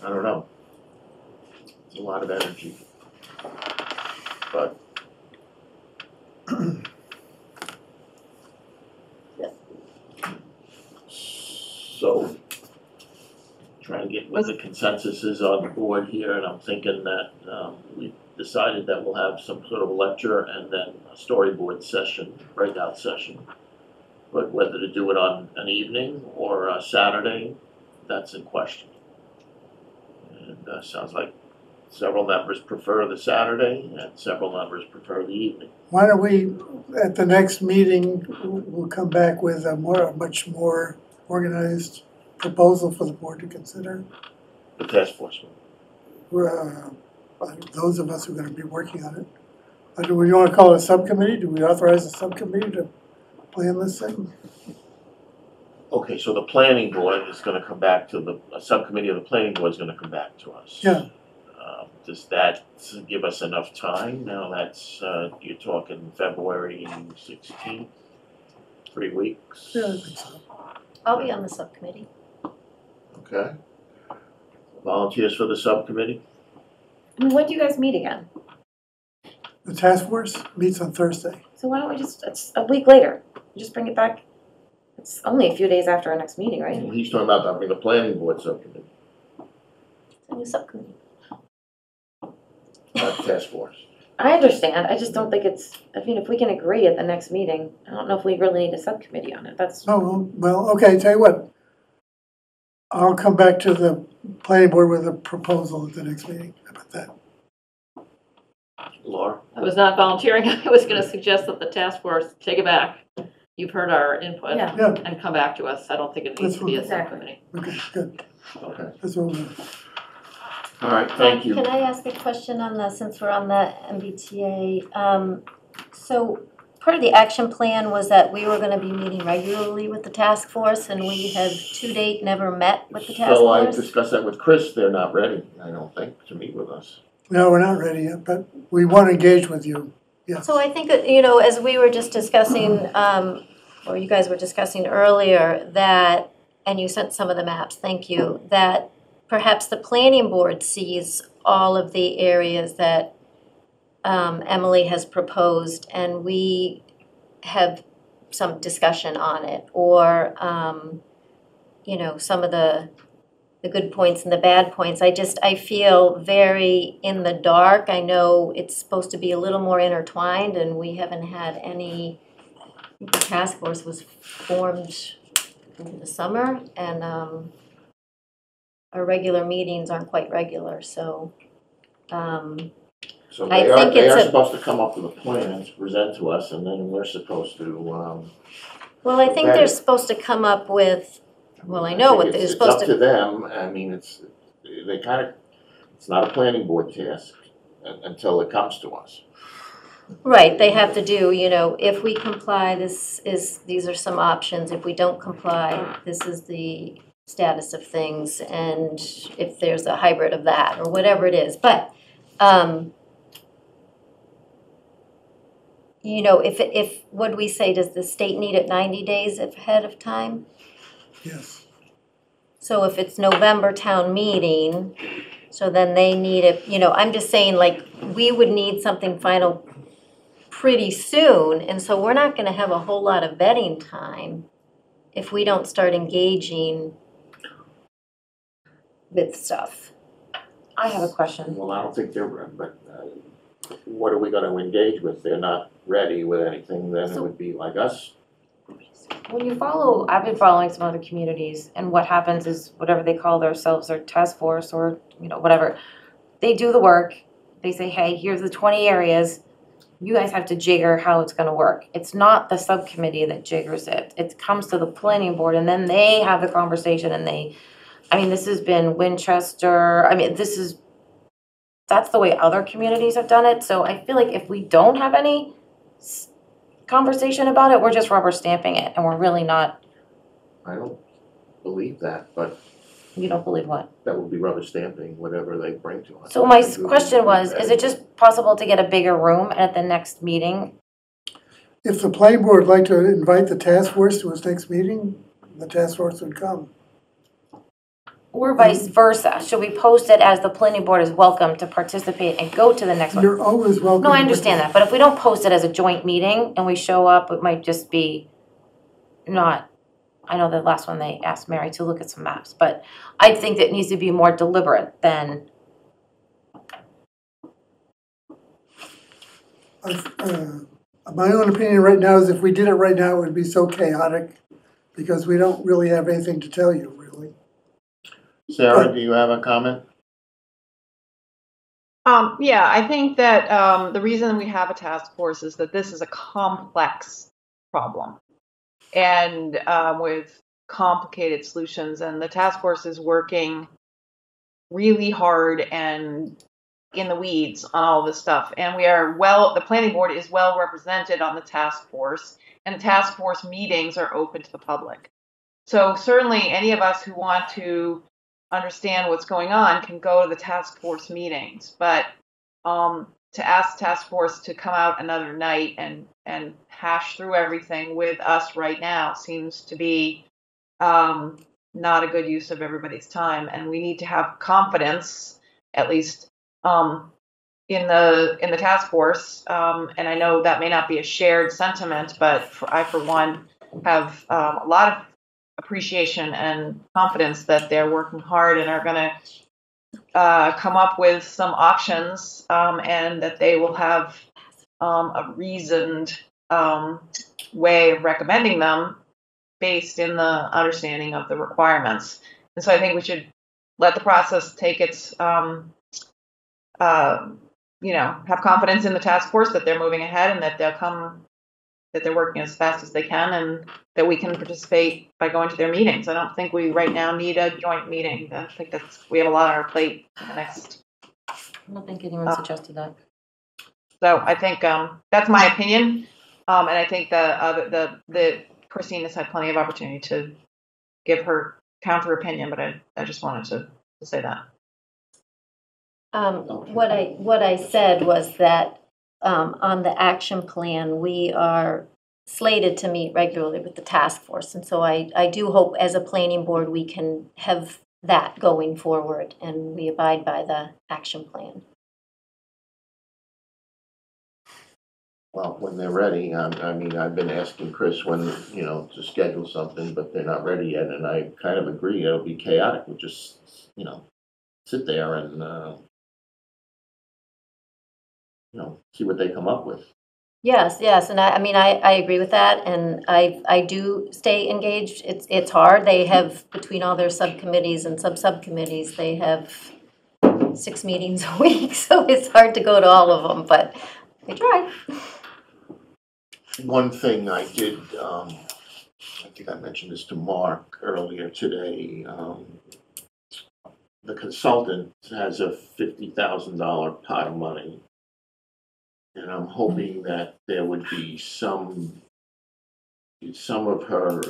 I don't know. It's a lot of energy. But so trying to get what the consensus is on the board here, and I'm thinking that we decided that we'll have some sort of lecture and then a storyboard session, breakout session. But whether to do it on an evening or a Saturday, that's in question. And sounds like several members prefer the Saturday and several members prefer the evening. Why don't we, at the next meeting, we'll come back with a much more organized proposal for the board to consider. The task force one. Those of us who are going to be working on it. Do we want to call it a subcommittee? Do we authorize a subcommittee to plan this thing? Okay, so the planning board is gonna come back to a subcommittee of the planning board is gonna come back to us. Yeah. Does that give us enough time? Now that's, you're talking February 16th, 3 weeks? Yeah, I think so. I'll be on the subcommittee. Okay. Volunteers for the subcommittee? I mean, when do you guys meet again? The task force meets on Thursday. So why don't we it's a week later, just bring it back. It's only a few days after our next meeting, right? He's talking about having the planning board subcommittee, It's a new subcommittee. not task force. I understand, I just don't think I mean, if we can agree at the next meeting, I don't know if we really need a subcommittee on it, that's. Oh, well, okay, tell you what. I'll come back to the planning board with a proposal at the next meeting. How about that? Laura? I was not volunteering. I was gonna suggest that the task force take it back. You've heard our input Yeah. Yeah, and come back to us. I don't think it needs to be a Exactly. subcommittee. okay, good. Okay. That's what we'll do. All right, thank you. Can I ask a question on since we're on the MBTA? So part of the action plan was that we were gonna be meeting regularly with the task force, and we have to date never met with the task So I force. discussed that with Chris, they're not ready, I don't think, to meet with us. No, we're not ready yet, but we want to engage with you. Yes. So I think that, as we were just discussing, or you guys were discussing earlier, that, and you sent some of the maps, thank you, that perhaps the planning board sees all of the areas that Emily has proposed, and we have some discussion on it, or, some of the good points and the bad points. I feel very in the dark. I know it's supposed to be a little more intertwined, and we haven't had any, the task force was formed in the summer, and our regular meetings aren't quite regular, so So I they are, think they it's are a- supposed to come up with a plan to present to us, and then we're supposed to, well, I think Better. they're supposed to come up with, well, I know what they're supposed It's up to them, I mean, it's not a planning board task until it comes to us. right, they have to do, if we comply, these are some options. If we don't comply, this is the status of things, and if there's a hybrid of that, or whatever it is. But, if, what do we say, does the state need it 90 days ahead of time? Yes. So if it's November town meeting, so then they need it, I'm just saying, like, we would need something final pretty soon, and so we're not gonna have a whole lot of vetting time if we don't start engaging with stuff. I have a question. Well, I don't think they're, but what are we gonna engage with? They're not ready with anything, then it would be like us. When you follow, I've been following some other communities, and what happens is whatever they call themselves, their task force or, you know, whatever, they do the work. They say, hey, here's the 20 areas. You guys have to jigger how it's gonna work. It's not the subcommittee that jiggers it. It comes to the planning board, and then they have the conversation, and this has been Winchester, that's the way other communities have done it. So I feel like if we don't have any conversation about it, we're just rubber stamping it, and we're really not. I don't believe that, but You don't believe what? that would be rubber stamping, whatever they bring to us. So my question was, is it just possible to get a bigger room at the next meeting? If the planning board would like to invite the task force to its next meeting, the task force would come. Or vice versa? Should we post it as the planning board is welcome to participate and go to the next one? You're always welcome. No, I understand that, but if we don't post it as a joint meeting and we show up, it might just be not, I know the last one they asked Mary to look at some maps, but I think that it needs to be more deliberate than, My own opinion right now is if we did it right now, it would be so chaotic because we don't really have anything to tell you, really. Sarah, do you have a comment? Yeah, I think that the reason we have a task force is that this is a complex problem and with complicated solutions. And the task force is working really hard and in the weeds on all this stuff. And the planning board is well represented on the task force, and the task force meetings are open to the public. So certainly any of us who want to understand what's going on can go to the task force meetings, but to ask task force to come out another night and hash through everything with us right now seems to be not a good use of everybody's time. And we need to have confidence, at least in the task force. And I know that may not be a shared sentiment, but I for one have a lot of appreciation and confidence that they're working hard and are going to come up with some options, and that they will have a reasoned way of recommending them based in the understanding of the requirements. And so I think we should let the process take its, have confidence in the task force that they're moving ahead and that that they're working as fast as they can, and that we can participate by going to their meetings. I don't think we right now need a joint meeting. I think we have a lot on our plate for the next. I don't think anyone suggested that. So I think that's my opinion, and I think the Christine has had plenty of opportunity to give her counter opinion, but I just wanted to say that. What I said was that on the action plan, we are slated to meet regularly with the task force. And so I do hope as a planning board we can have that going forward and we abide by the action plan. Well, when they're ready, I mean, I've been asking Chris when, to schedule something, but they're not ready yet. And I kind of agree, it'll be chaotic. We'll just, sit there and, see what they come up with. Yes, and I agree with that, and I do stay engaged. It's hard. They have, between all their subcommittees and subcommittees, they have 6 meetings a week, so it's hard to go to all of them, but they try. One thing I did, I think I mentioned this to Mark earlier today. The consultant has a $50,000 pot of money. And I'm hoping that there would be some of her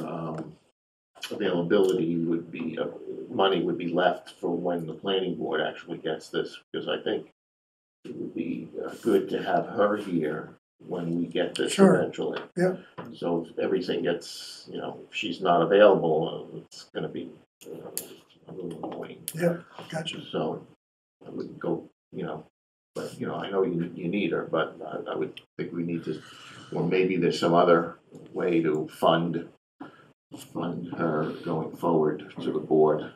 availability would be, money would be left for when the planning board actually gets this, because I think it would be good to have her here when we get this eventually. Yeah. So if everything gets, if she's not available, it's going to be a little annoying. Yeah, gotcha. So I would go, But, I know you need her, but I would think we need to, or maybe there's some other way to fund her going forward to the board.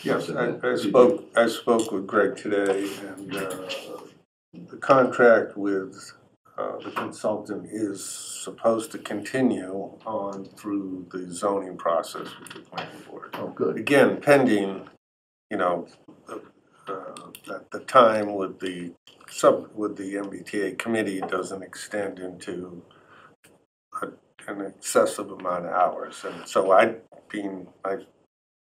Yes, I spoke with Greg today, and the contract with the consultant is supposed to continue on through the zoning process with the planning board. Oh, good. Again, pending, that the time with the MBTA committee doesn't extend into an excessive amount of hours. And so being my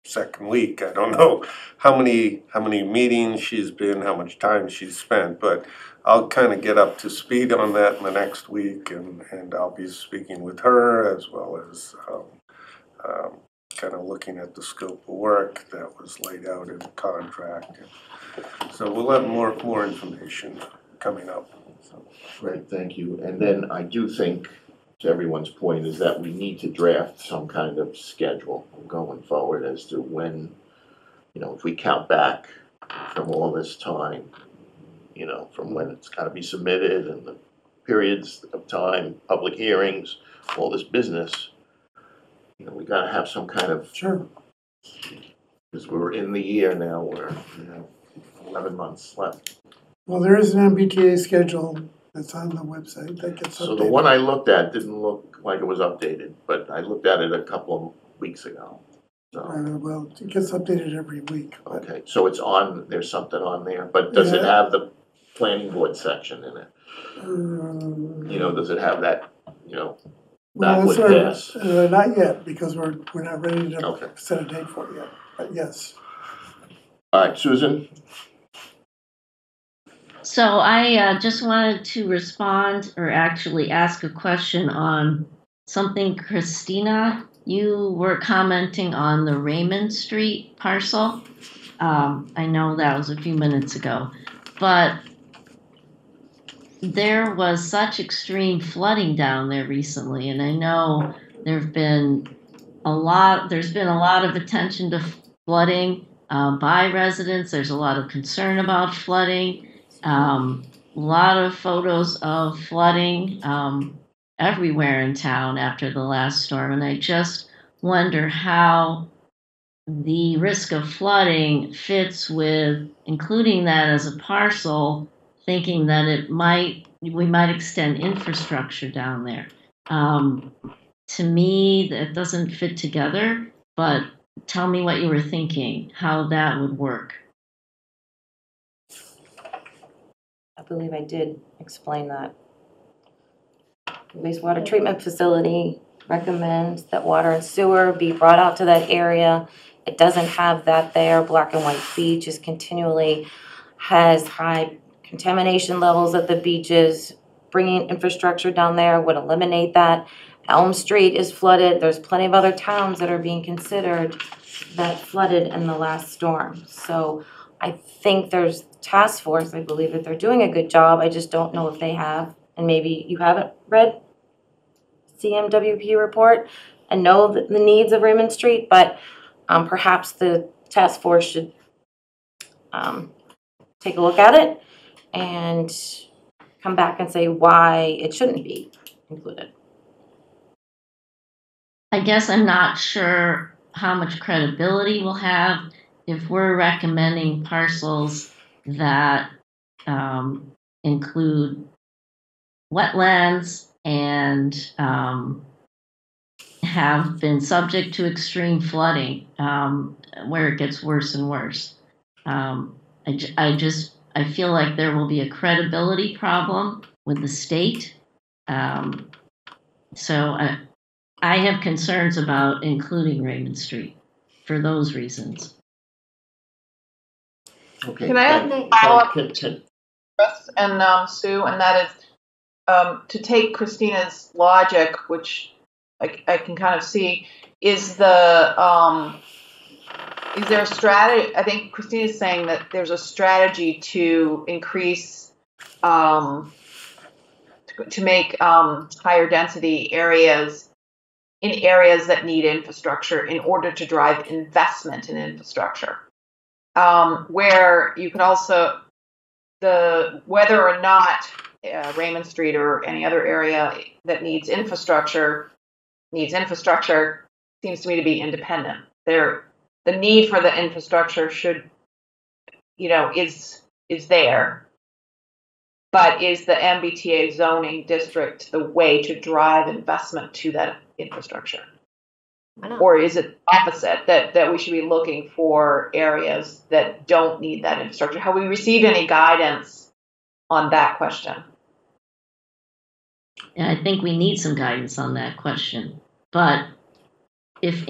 second week, I don't know how many meetings she's been, how much time she's spent, but I'll kind of get up to speed on that in the next week, and I'll be speaking with her as well as kind of looking at the scope of work that was laid out in the contract. So we'll have more information coming up. So. Great, thank you. And then I do think, to everyone's point, is that we need to draft some kind of schedule going forward as to when, if we count back from all this time, from when it's got to be submitted and the periods of time, public hearings, all this business, we got to have some kind of, Sure. because we're in the year now where 11 months left. Well, there is an MBTA schedule that's on the website that gets updated. So the one I looked at didn't look like it was updated, but I looked at it a couple of weeks ago. So, Well, it gets updated every week. But okay, so it's on, there's something on there, but does it have the planning board section in it? Does it have that, well, would pass? not yet, because we're not ready to Okay. set a date for it yet. But yes. All right, Susan? So I just wanted to respond, or actually ask a question on something, Christina. You were commenting on the Raymond Street parcel. I know that was a few minutes ago, but there was such extreme flooding down there recently, and I know there's been a lot of attention to flooding by residents. There's a lot of concern about flooding. A lot of photos of flooding everywhere in town after the last storm, and I just wonder how the risk of flooding fits with including that as a parcel, thinking that we might extend infrastructure down there. To me, that doesn't fit together, but tell me what you were thinking, how that would work. I believe I did explain that. The wastewater treatment facility recommends that water and sewer be brought out to that area. It doesn't have that there. Black and White Beach is continually has high contamination levels at the beaches. Bringing infrastructure down there would eliminate that. Elm Street is flooded. There's plenty of other towns that are being considered that flooded in the last storm. So I think there's task force. I believe that they're doing a good job. I just don't know if they have, and maybe you haven't read CMWP report and know the needs of Raymond Street, but perhaps the task force should take a look at it and come back and say why it shouldn't be included. I guess I'm not sure how much credibility we'll have if we're recommending parcels that include wetlands and have been subject to extreme flooding, where it gets worse and worse. I feel like there will be a credibility problem with the state. So I have concerns about including Raymond Street for those reasons. Okay. Can I add a follow-up to Chris and Sue, and that is to take Christina's logic, which I can kind of see, is there a strategy? I think Christina's saying that there's a strategy to increase, to make higher density areas in areas that need infrastructure in order to drive investment in infrastructure. Where you could also, whether or not Raymond Street or any other area that needs infrastructure seems to me to be independent. The need for the infrastructure should, is there. But is the MBTA zoning district the way to drive investment to that infrastructure? Or is it opposite, that we should be looking for areas that don't need that infrastructure? Have we received any guidance on that question? And I think we need some guidance on that question. But if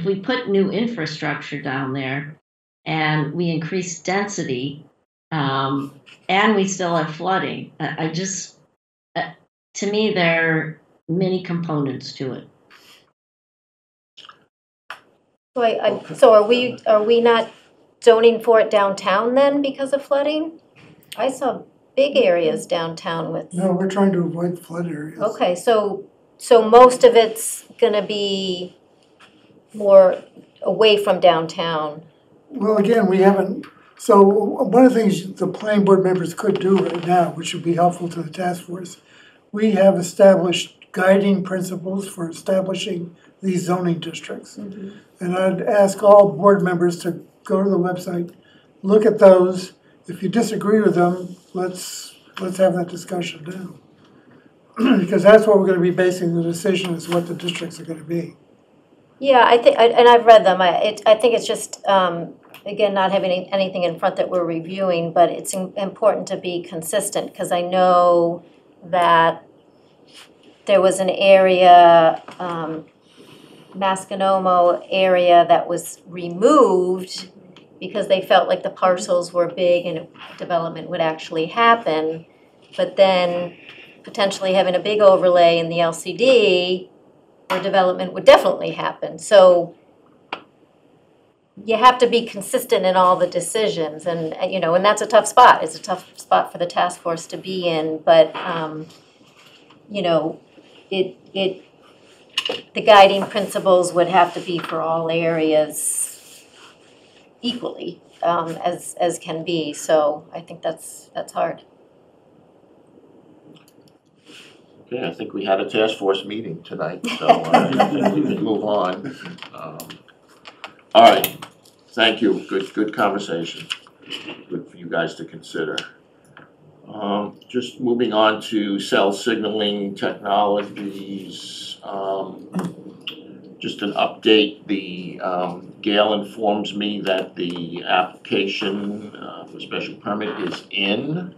we put new infrastructure down there and we increase density, and we still have flooding, to me, there are many components to it. So are we not zoning for it downtown then because of flooding? I saw big areas downtown with. No, we're trying to avoid flood areas. Okay, so most of it's gonna be more away from downtown. Well, again, we haven't, so one of the things the planning board members could do right now, which would be helpful to the task force, we have established guiding principles for establishing these zoning districts. Mm-hmm. And I'd ask all board members to go to the website, look at those. If you disagree with them, let's have that discussion now. Because that's what we're going to be basing the decision, is what the districts are going to be. Yeah, I think, and I've read them. I think it's just, again, not having anything in front that we're reviewing, but it's important to be consistent, because I know that there was an area, Masconomo area, that was removed because they felt like the parcels were big and development would actually happen. But then potentially having a big overlay in the LCD where development would definitely happen. So you have to be consistent in all the decisions, and and that's a tough spot. It's a tough spot for the task force to be in, but the guiding principles would have to be for all areas equally, as can be. So I think that's hard. Okay, I think we had a task force meeting tonight, so we can move on. All right, thank you. Good conversation. Good for you guys to consider. Just moving on to cell signaling technologies. Just an update. Gail informs me that the application for special permit is in.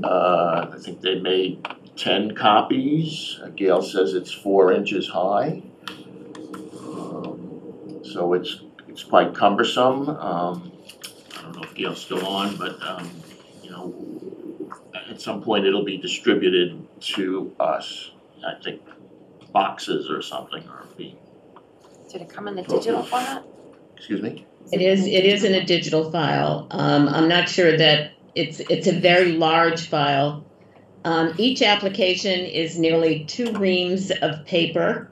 I think they made 10 copies. Gail says it's 4 inches high. So it's quite cumbersome. I don't know if Gail's still on, but at some point it'll be distributed to us. I think boxes or something are being. Did it come in a digital format? Excuse me? It is in a digital file. I'm not sure that it's a very large file. Each application is nearly 2 reams of paper.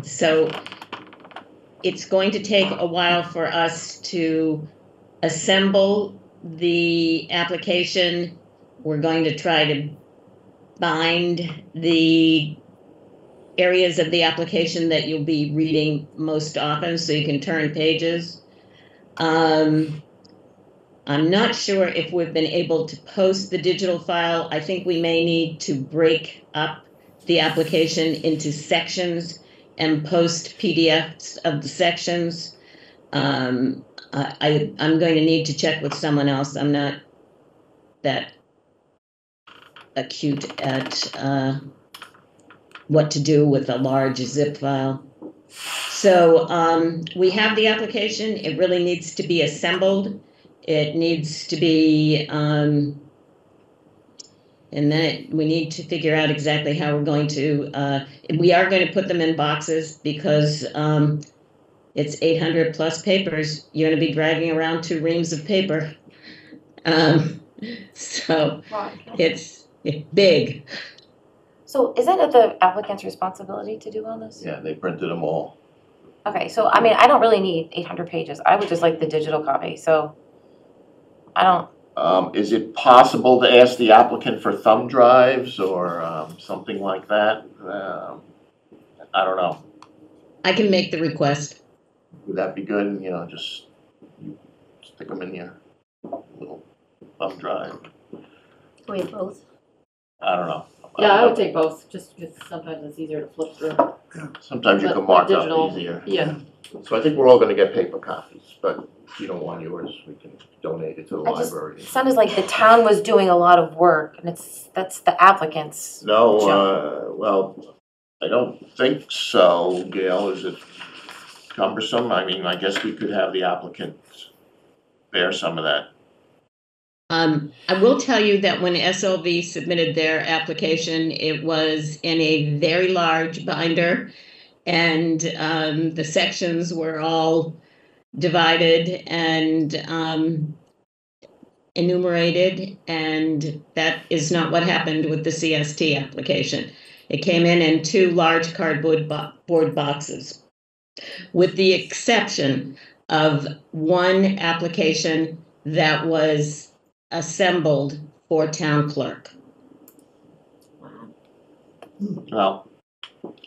So it's going to take a while for us to assemble the application. We're going to try to bind the areas of the application that you'll be reading most often so you can turn pages. I'm not sure if we've been able to post the digital file. I think we may need to break up the application into sections and post PDFs of the sections. I'm going to need to check with someone else. I'm not that acute at what to do with a large zip file. So we have the application. It really needs to be assembled. It needs to be, and then we need to figure out exactly how we're going to, we are going to put them in boxes because it's 800 plus papers. You're going to be dragging around 2 reams of paper. So it's big. So is that the applicant's responsibility to do all this? Yeah, they printed them all. Okay, so I mean, I don't really need 800 pages. I would just like the digital copy, so I don't, Is it possible to ask the applicant for thumb drives or something like that? I don't know. I can make the request. Would that be good? You know, just stick them in your little thumb drive. We have both. I don't know. Yeah, I would take both, just because sometimes it's easier to flip through. Sometimes you But can mark up digital, easier. Yeah, So I think we're all gonna get paper copies, but if you don't want yours, we can donate it to the I just- library. it sounded like the town was doing a lot of work, and that's the applicant's. No, job. well, I don't think so, Gail. Is it cumbersome? I mean, I guess we could have the applicant bear some of that. I will tell you that when SLV submitted their application, it was in a very large binder, and the sections were all divided and enumerated, and that is not what happened with the CST application. It came in 2 large cardboard board boxes, with the exception of one application that was assembled for town clerk. Well,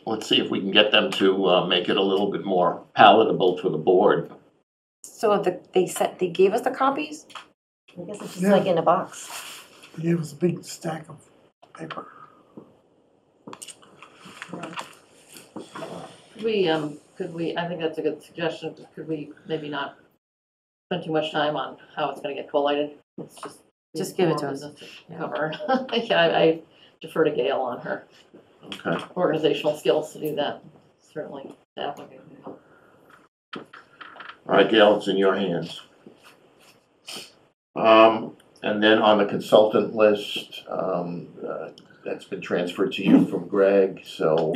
let's see if we can get them to make it a little bit more palatable to the board. So they gave us the copies? I guess it's just Yeah. like in a box. He gave us a big stack of paper. could we, I think that's a good suggestion, could we maybe not spend too much time on how it's gonna get collated? Let's Just give it to more us. business to cover. Yeah, I defer to Gail on her Okay. organizational skills to do that, certainly the applicant. All right, Gail, it's in your hands. And then on the consultant list, that's been transferred to you from Greg, so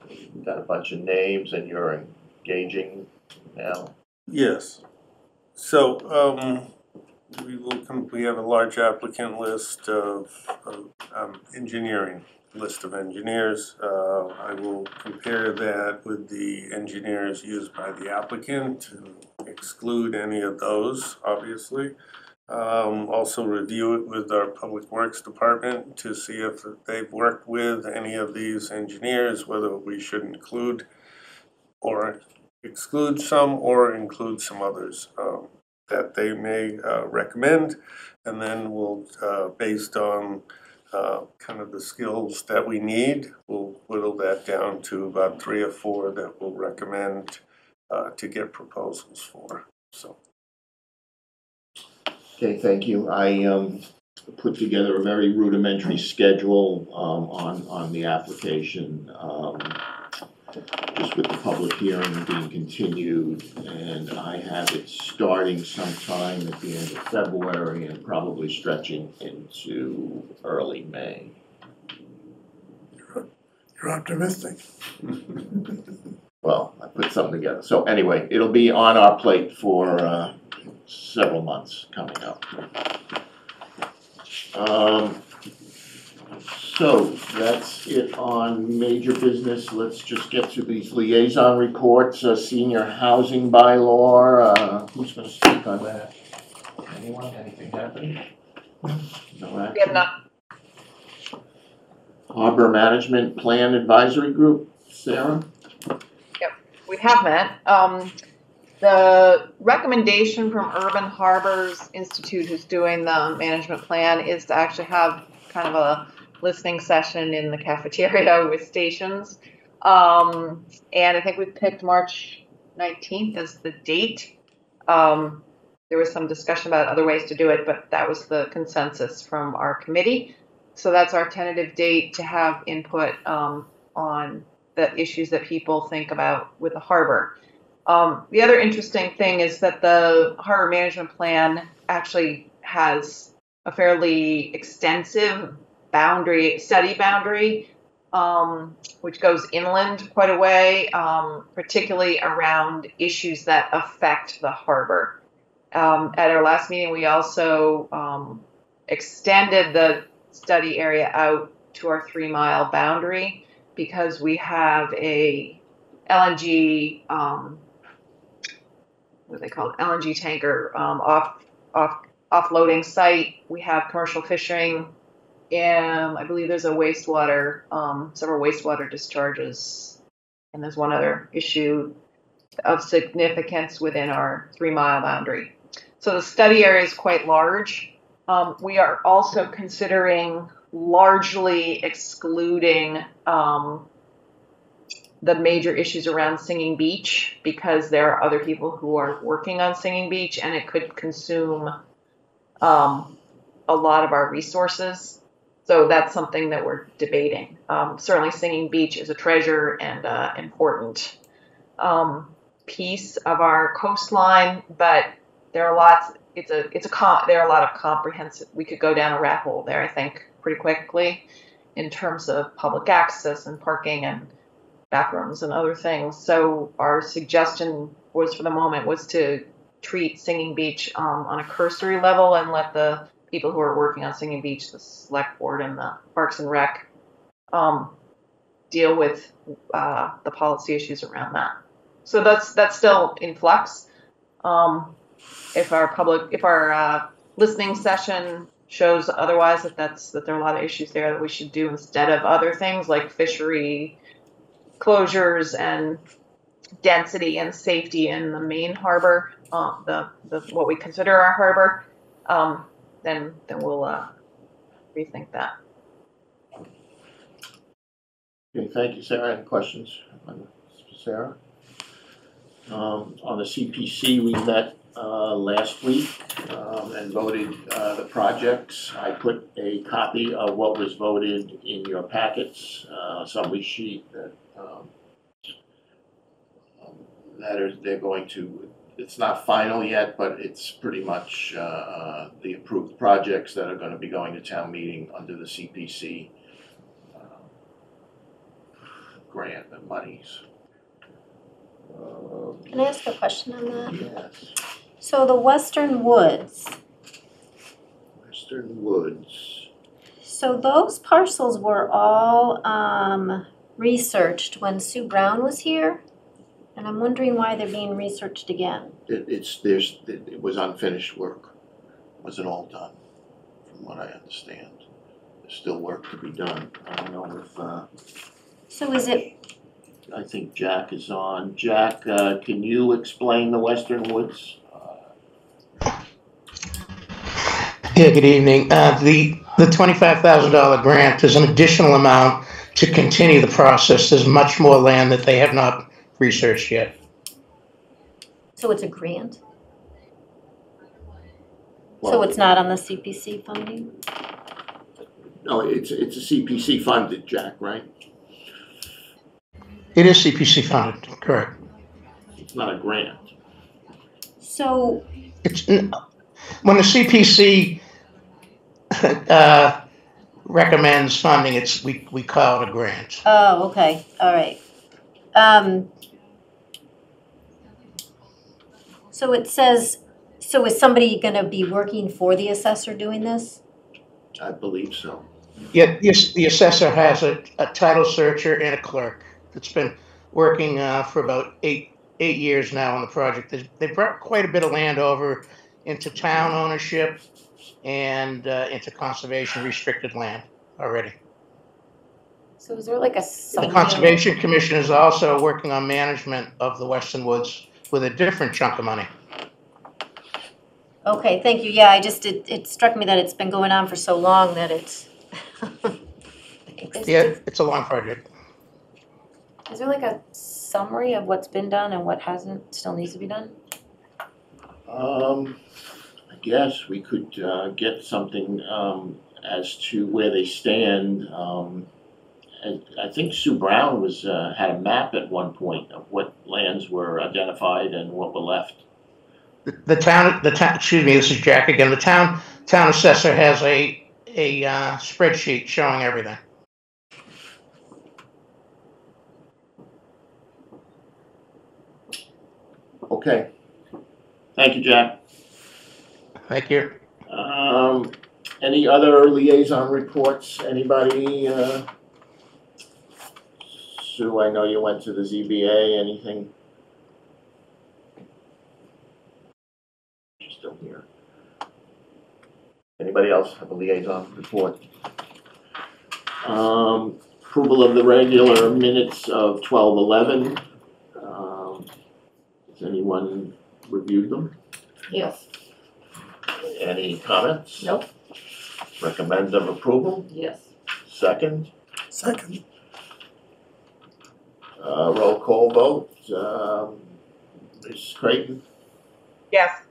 we've got a bunch of names and you're engaging now. Yes. So, we have a large applicant list of engineering, list of engineers. I will compare that with the engineers used by the applicant and exclude any of those, obviously. Also review it with our Public Works Department to see if they've worked with any of these engineers, whether we should include or exclude some or include some others that they may recommend. And then we'll, based on kind of the skills that we need, we'll whittle that down to about 3 or 4 that we'll recommend to get proposals for, so. Okay, thank you. I put together a very rudimentary schedule on the application, just with the public hearing being continued, and I have it starting sometime at the end of February and probably stretching into early May. You're optimistic. Well, I put something together. So anyway, it'll be on our plate for several months coming up. So that's it on major business. Let's just get to these liaison reports. Senior housing bylaw, who's gonna speak on that? Anyone, anything happening? No action? We have not. Harbor Management Plan Advisory Group, Sarah? We have met. The recommendation from Urban Harbors Institute, who's doing the management plan, is to actually have kind of a listening session in the cafeteria with stations. And I think we've picked March 19th as the date. There was some discussion about other ways to do it, but that was the consensus from our committee. So that's our tentative date to have input on the issues that people think about with the harbor. The other interesting thing is that the harbor management plan actually has a fairly extensive study boundary, which goes inland quite a way, particularly around issues that affect the harbor. At our last meeting, we also extended the study area out to our 3-mile boundary, because we have LNG, what do they call it, LNG tanker, offloading site. We have commercial fishing, and I believe there's a wastewater, several wastewater discharges. And there's one other issue of significance within our 3-mile boundary. So the study area is quite large. We are also considering largely excluding the major issues around Singing Beach, because there are other people who are working on Singing Beach, and it could consume a lot of our resources. So that's something that we're debating. Certainly Singing Beach is a treasure and important piece of our coastline, but there are lots. There are a lot of comprehensive. We could go down a rat hole there, I think, pretty quickly, in terms of public access and parking and bathrooms and other things. So our suggestion was, for the moment, was to treat Singing Beach on a cursory level and let the people who are working on Singing Beach, the select board and the Parks and Rec, deal with the policy issues around that. So that's still in flux. If our listening session shows otherwise, that there are a lot of issues there that we should do instead of other things like fishery closures and density and safety in the main harbor, what we consider our harbor, then we'll rethink that. Okay, thank you, Sarah. Any questions, Sarah? On the CPC, we met last week and voted the projects. I put a copy of what was voted in your packets, summary sheet that they're going to. It's not final yet, but it's pretty much the approved projects that are going to be going to town meeting under the CPC grant and monies. Can I ask a question on that? Yes. So the Western Woods, Western Woods. so those parcels were all researched when Sue Brown was here? And I'm wondering why they're being researched again. It was unfinished work. It wasn't all done, from what I understand. There's still work to be done. I don't know if, So is it, I think Jack is on. Jack, can you explain the Western Woods? Yeah, good evening. The $25,000 grant is an additional amount to continue the process. There's much more land that they have not researched yet. so it's a grant? So Well, it's not on the CPC funding? no, it's a CPC funded, Jack, right? It is CPC funded, correct. It's not a grant. So, It's when the CPC recommends funding, we call it a grant. oh, okay, all right. So it says, so is somebody gonna be working for the assessor doing this? I believe so. Yeah, yes, the assessor has a title searcher and a clerk that's been working for about eight years now on the project. They brought quite a bit of land over into town ownership and into conservation restricted land already. So is there like a The summary? Conservation Commission is also working on management of the Western Woods with a different chunk of money. Okay, thank you, yeah, it struck me that it's been going on for so long that it's. Thanks. Yeah, it's a long project. Is there like a summary of what's been done and what hasn't, still needs to be done? I guess we could get something as to where they stand. And I think Sue Brown had a map at one point of what lands were identified and what were left. The town, excuse me, this is Jack again. The town assessor has a spreadsheet showing everything. Okay. Thank you, Jack. Thank you. Any other liaison reports? Anybody? Sue, I know you went to the ZBA, anything? She's still here. Anybody else have a liaison report? Approval of the regular minutes of 12/11. Has anyone reviewed them? Yes. Any comments? Nope. Recommend of approval? Yes. Second? Second, Roll call vote. Ms. Creighton? Yes.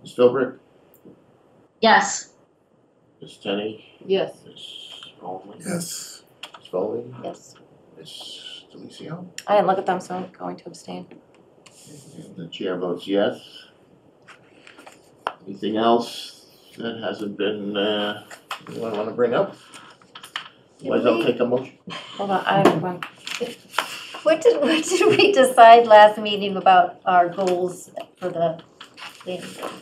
Ms. Philbrick? Yes, Ms. Tenney? Yes. Ms. Bowman? yes. Ms. Foley? Yes. Ms. Delicio? I didn't look at them, so I'm going to abstain. And the chair votes yes. Anything else that hasn't been, anyone want to bring up? Otherwise, I'll take a motion. Hold on, I have one. What did we decide last meeting about our goals for the planning board?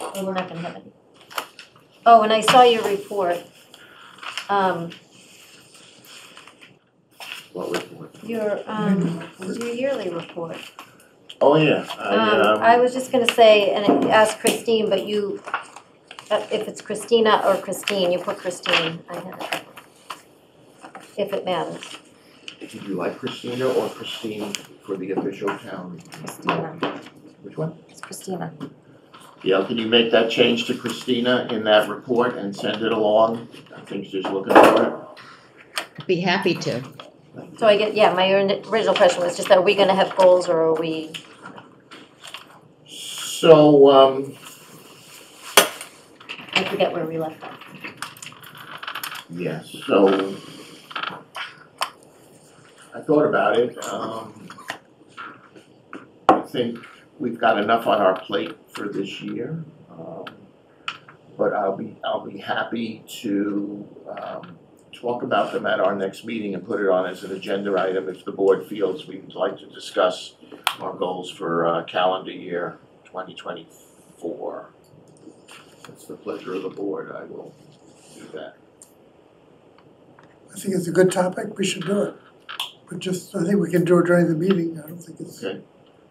Oh, we're not gonna have any. Oh, and I saw your report, What report? your yearly report. Oh, yeah. I was just gonna say, and ask Christine, but you, if it's Christina or Christine, you put Christine, I have it. If it matters. Would you like Christina or Christine for the official town? Christina. Which one? It's Christina. Yeah, can you make that change to Christina in that report and send it along? I think she's looking for I'd be happy to. it. So I get, yeah, my original question was just, are we gonna have goals or are we? So, I forget where we left off. yes, so I thought about it. I think we've got enough on our plate for this year. But I'll be happy to talk about them at our next meeting and put it on as an agenda item if the board feels we'd like to discuss our goals for calendar year 2024. It's the pleasure of the board, I will do that. I think it's a good topic, we should do it. But just, I think we can do it during the meeting, I don't think it's. Okay,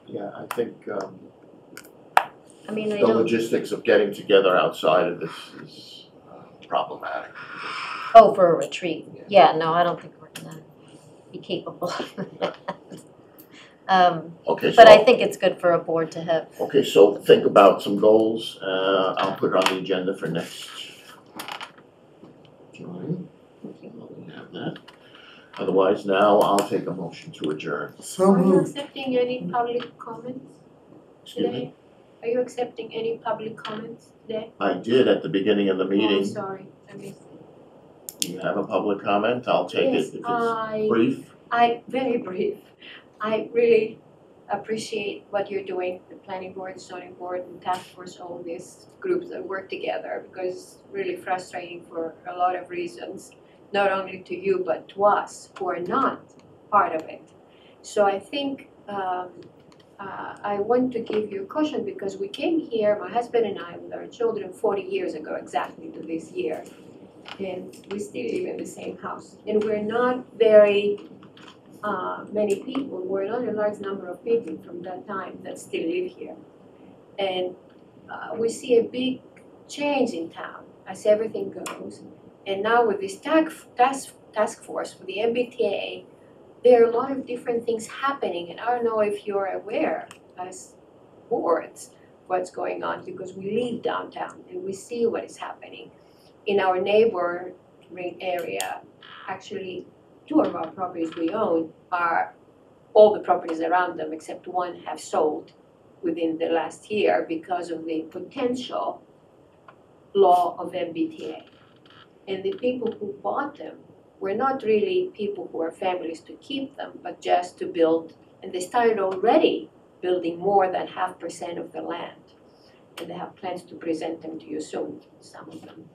yeah, I think I mean, I the don't, logistics of getting together outside of this is problematic. oh, for a retreat. Yeah, no, I don't think we're gonna be capable of that. Okay, so. But I think it's good for a board to have. Okay, so think about some goals, I'll put it on the agenda for next July. We have that. Otherwise, now I'll take a motion to adjourn. So Are you moved. accepting any public comments Excuse today? me? Are you accepting any public comments today? I did at the beginning of the Oh, meeting. sorry, I missed it. You have a public comment? I'll take it Yes, if it's brief. very brief. I really appreciate what you're doing, the planning board, zoning board, and task force, all these groups that work together, because it's really frustrating for a lot of reasons, not only to you, but to us who are not part of it. So I think I want to give you a caution because we came here, my husband and I, with our children 40 years ago, exactly to this year. And we still live in the same house. And we're not very many people, we're not a large number of people from that time that still live here. And we see a big change in town as everything goes. And now with this task force for the MBTA, there are a lot of different things happening, and I don't know if you're aware as boards what's going on, because we live downtown and we see what is happening. In our neighboring area, actually 2 of our properties we own are, all the properties around them except one have sold within the last year because of the potential law of MBTA. And the people who bought them were not really people who are families to keep them, but just to build, and they started already building more than 0.5% of the land. And they have plans to present them to you soon, some of them.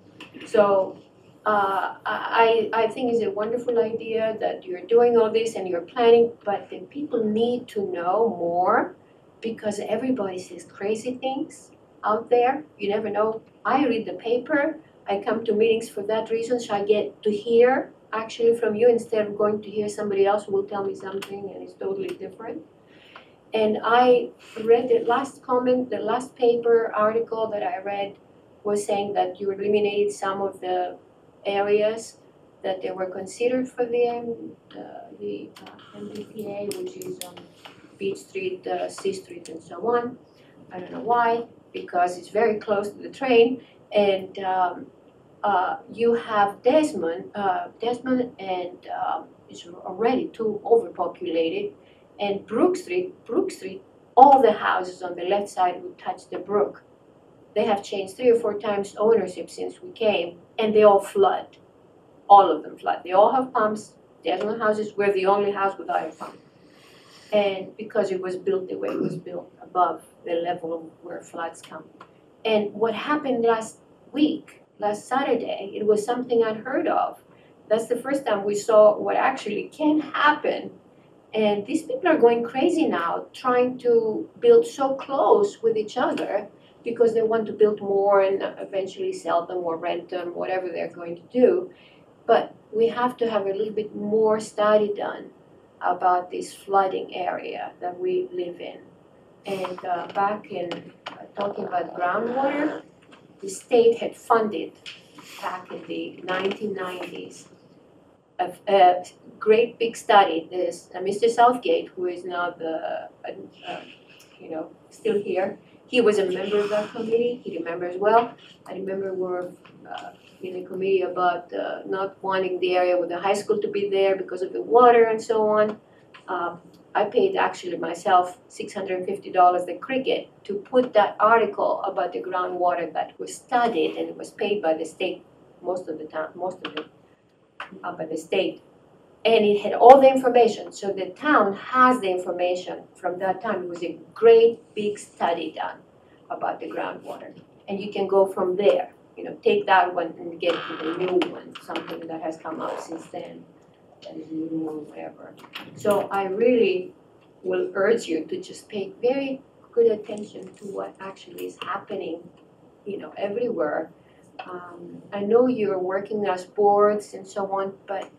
So I think it's a wonderful idea that you're doing all this and you're planning, but the people need to know more because everybody says crazy things out there. You never know. I read the paper. I come to meetings for that reason, so I get to hear actually from you instead of going to hear somebody else who will tell me something and it's totally different. And I read the last comment, the last paper article that I read was saying that you eliminated some of the areas that they were considered for the MBTA, which is Beach Street, C Street, and so on. I don't know why, because it's very close to the train, and you have Desmond, and it's already too overpopulated, and Brook Street, all the houses on the left side would touch the brook. They have changed 3 or 4 times ownership since we came, and they all flood. All of them flood. They all have pumps. Desmond houses, we're the only house without a pump. And because it was built the way it was built, above the level of where floods come. And what happened last Saturday, it was something unheard of. That's the first time we saw what actually can happen. And these people are going crazy now, trying to build so close with each other because they want to build more and eventually sell them or rent them, whatever they're going to do. But we have to have a little bit more study done about this flooding area that we live in. And back in talking about groundwater, the state had funded back in the 1990s a great big study. There's Mr. Southgate, who is now still here. He was a member of that committee. He remembers well. I remember we were in a committee about not wanting the area with the high school to be there because of the water and so on. I paid actually myself $650 the Cricket to put that article about the groundwater that was studied, and it was paid by the state most of it by the state. And it had all the information, so the town has the information from that time. It was a great big study done about the groundwater. And you can go from there, take that one and get to the new one, something that has come out since then, that is new or whatever. So I really will urge you to just pay very good attention to what actually is happening, everywhere. I know you're working as boards and so on, but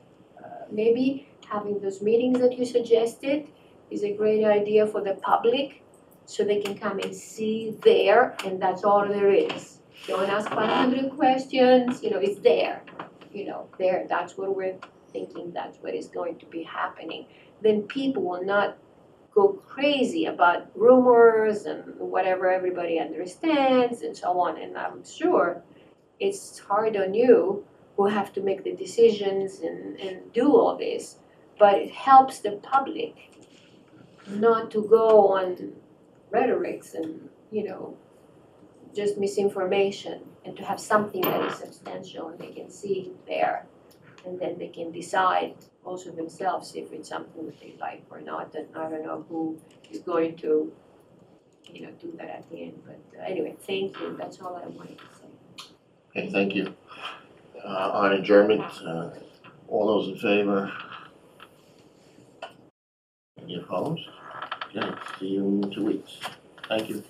maybe having those meetings that you suggested is a great idea for the public, so they can come and see there, and that's all there is. Don't ask 500 questions, it's there. There, that's what we're thinking, that's what is going to be happening. Then people will not go crazy about rumors and whatever everybody understands and so on. And I'm sure it's hard on you who have to make the decisions and do all this, but it helps the public not to go on rhetorics and, just misinformation, and to have something that is substantial and they can see there. And then they can decide also themselves if it's something that they like or not. And I don't know who is going to, do that at the end. But anyway, thank you. That's all I wanted to say. Okay, thank you. On adjournment, all those in favor? Any opposed? Okay, see you in 2 weeks. Thank you.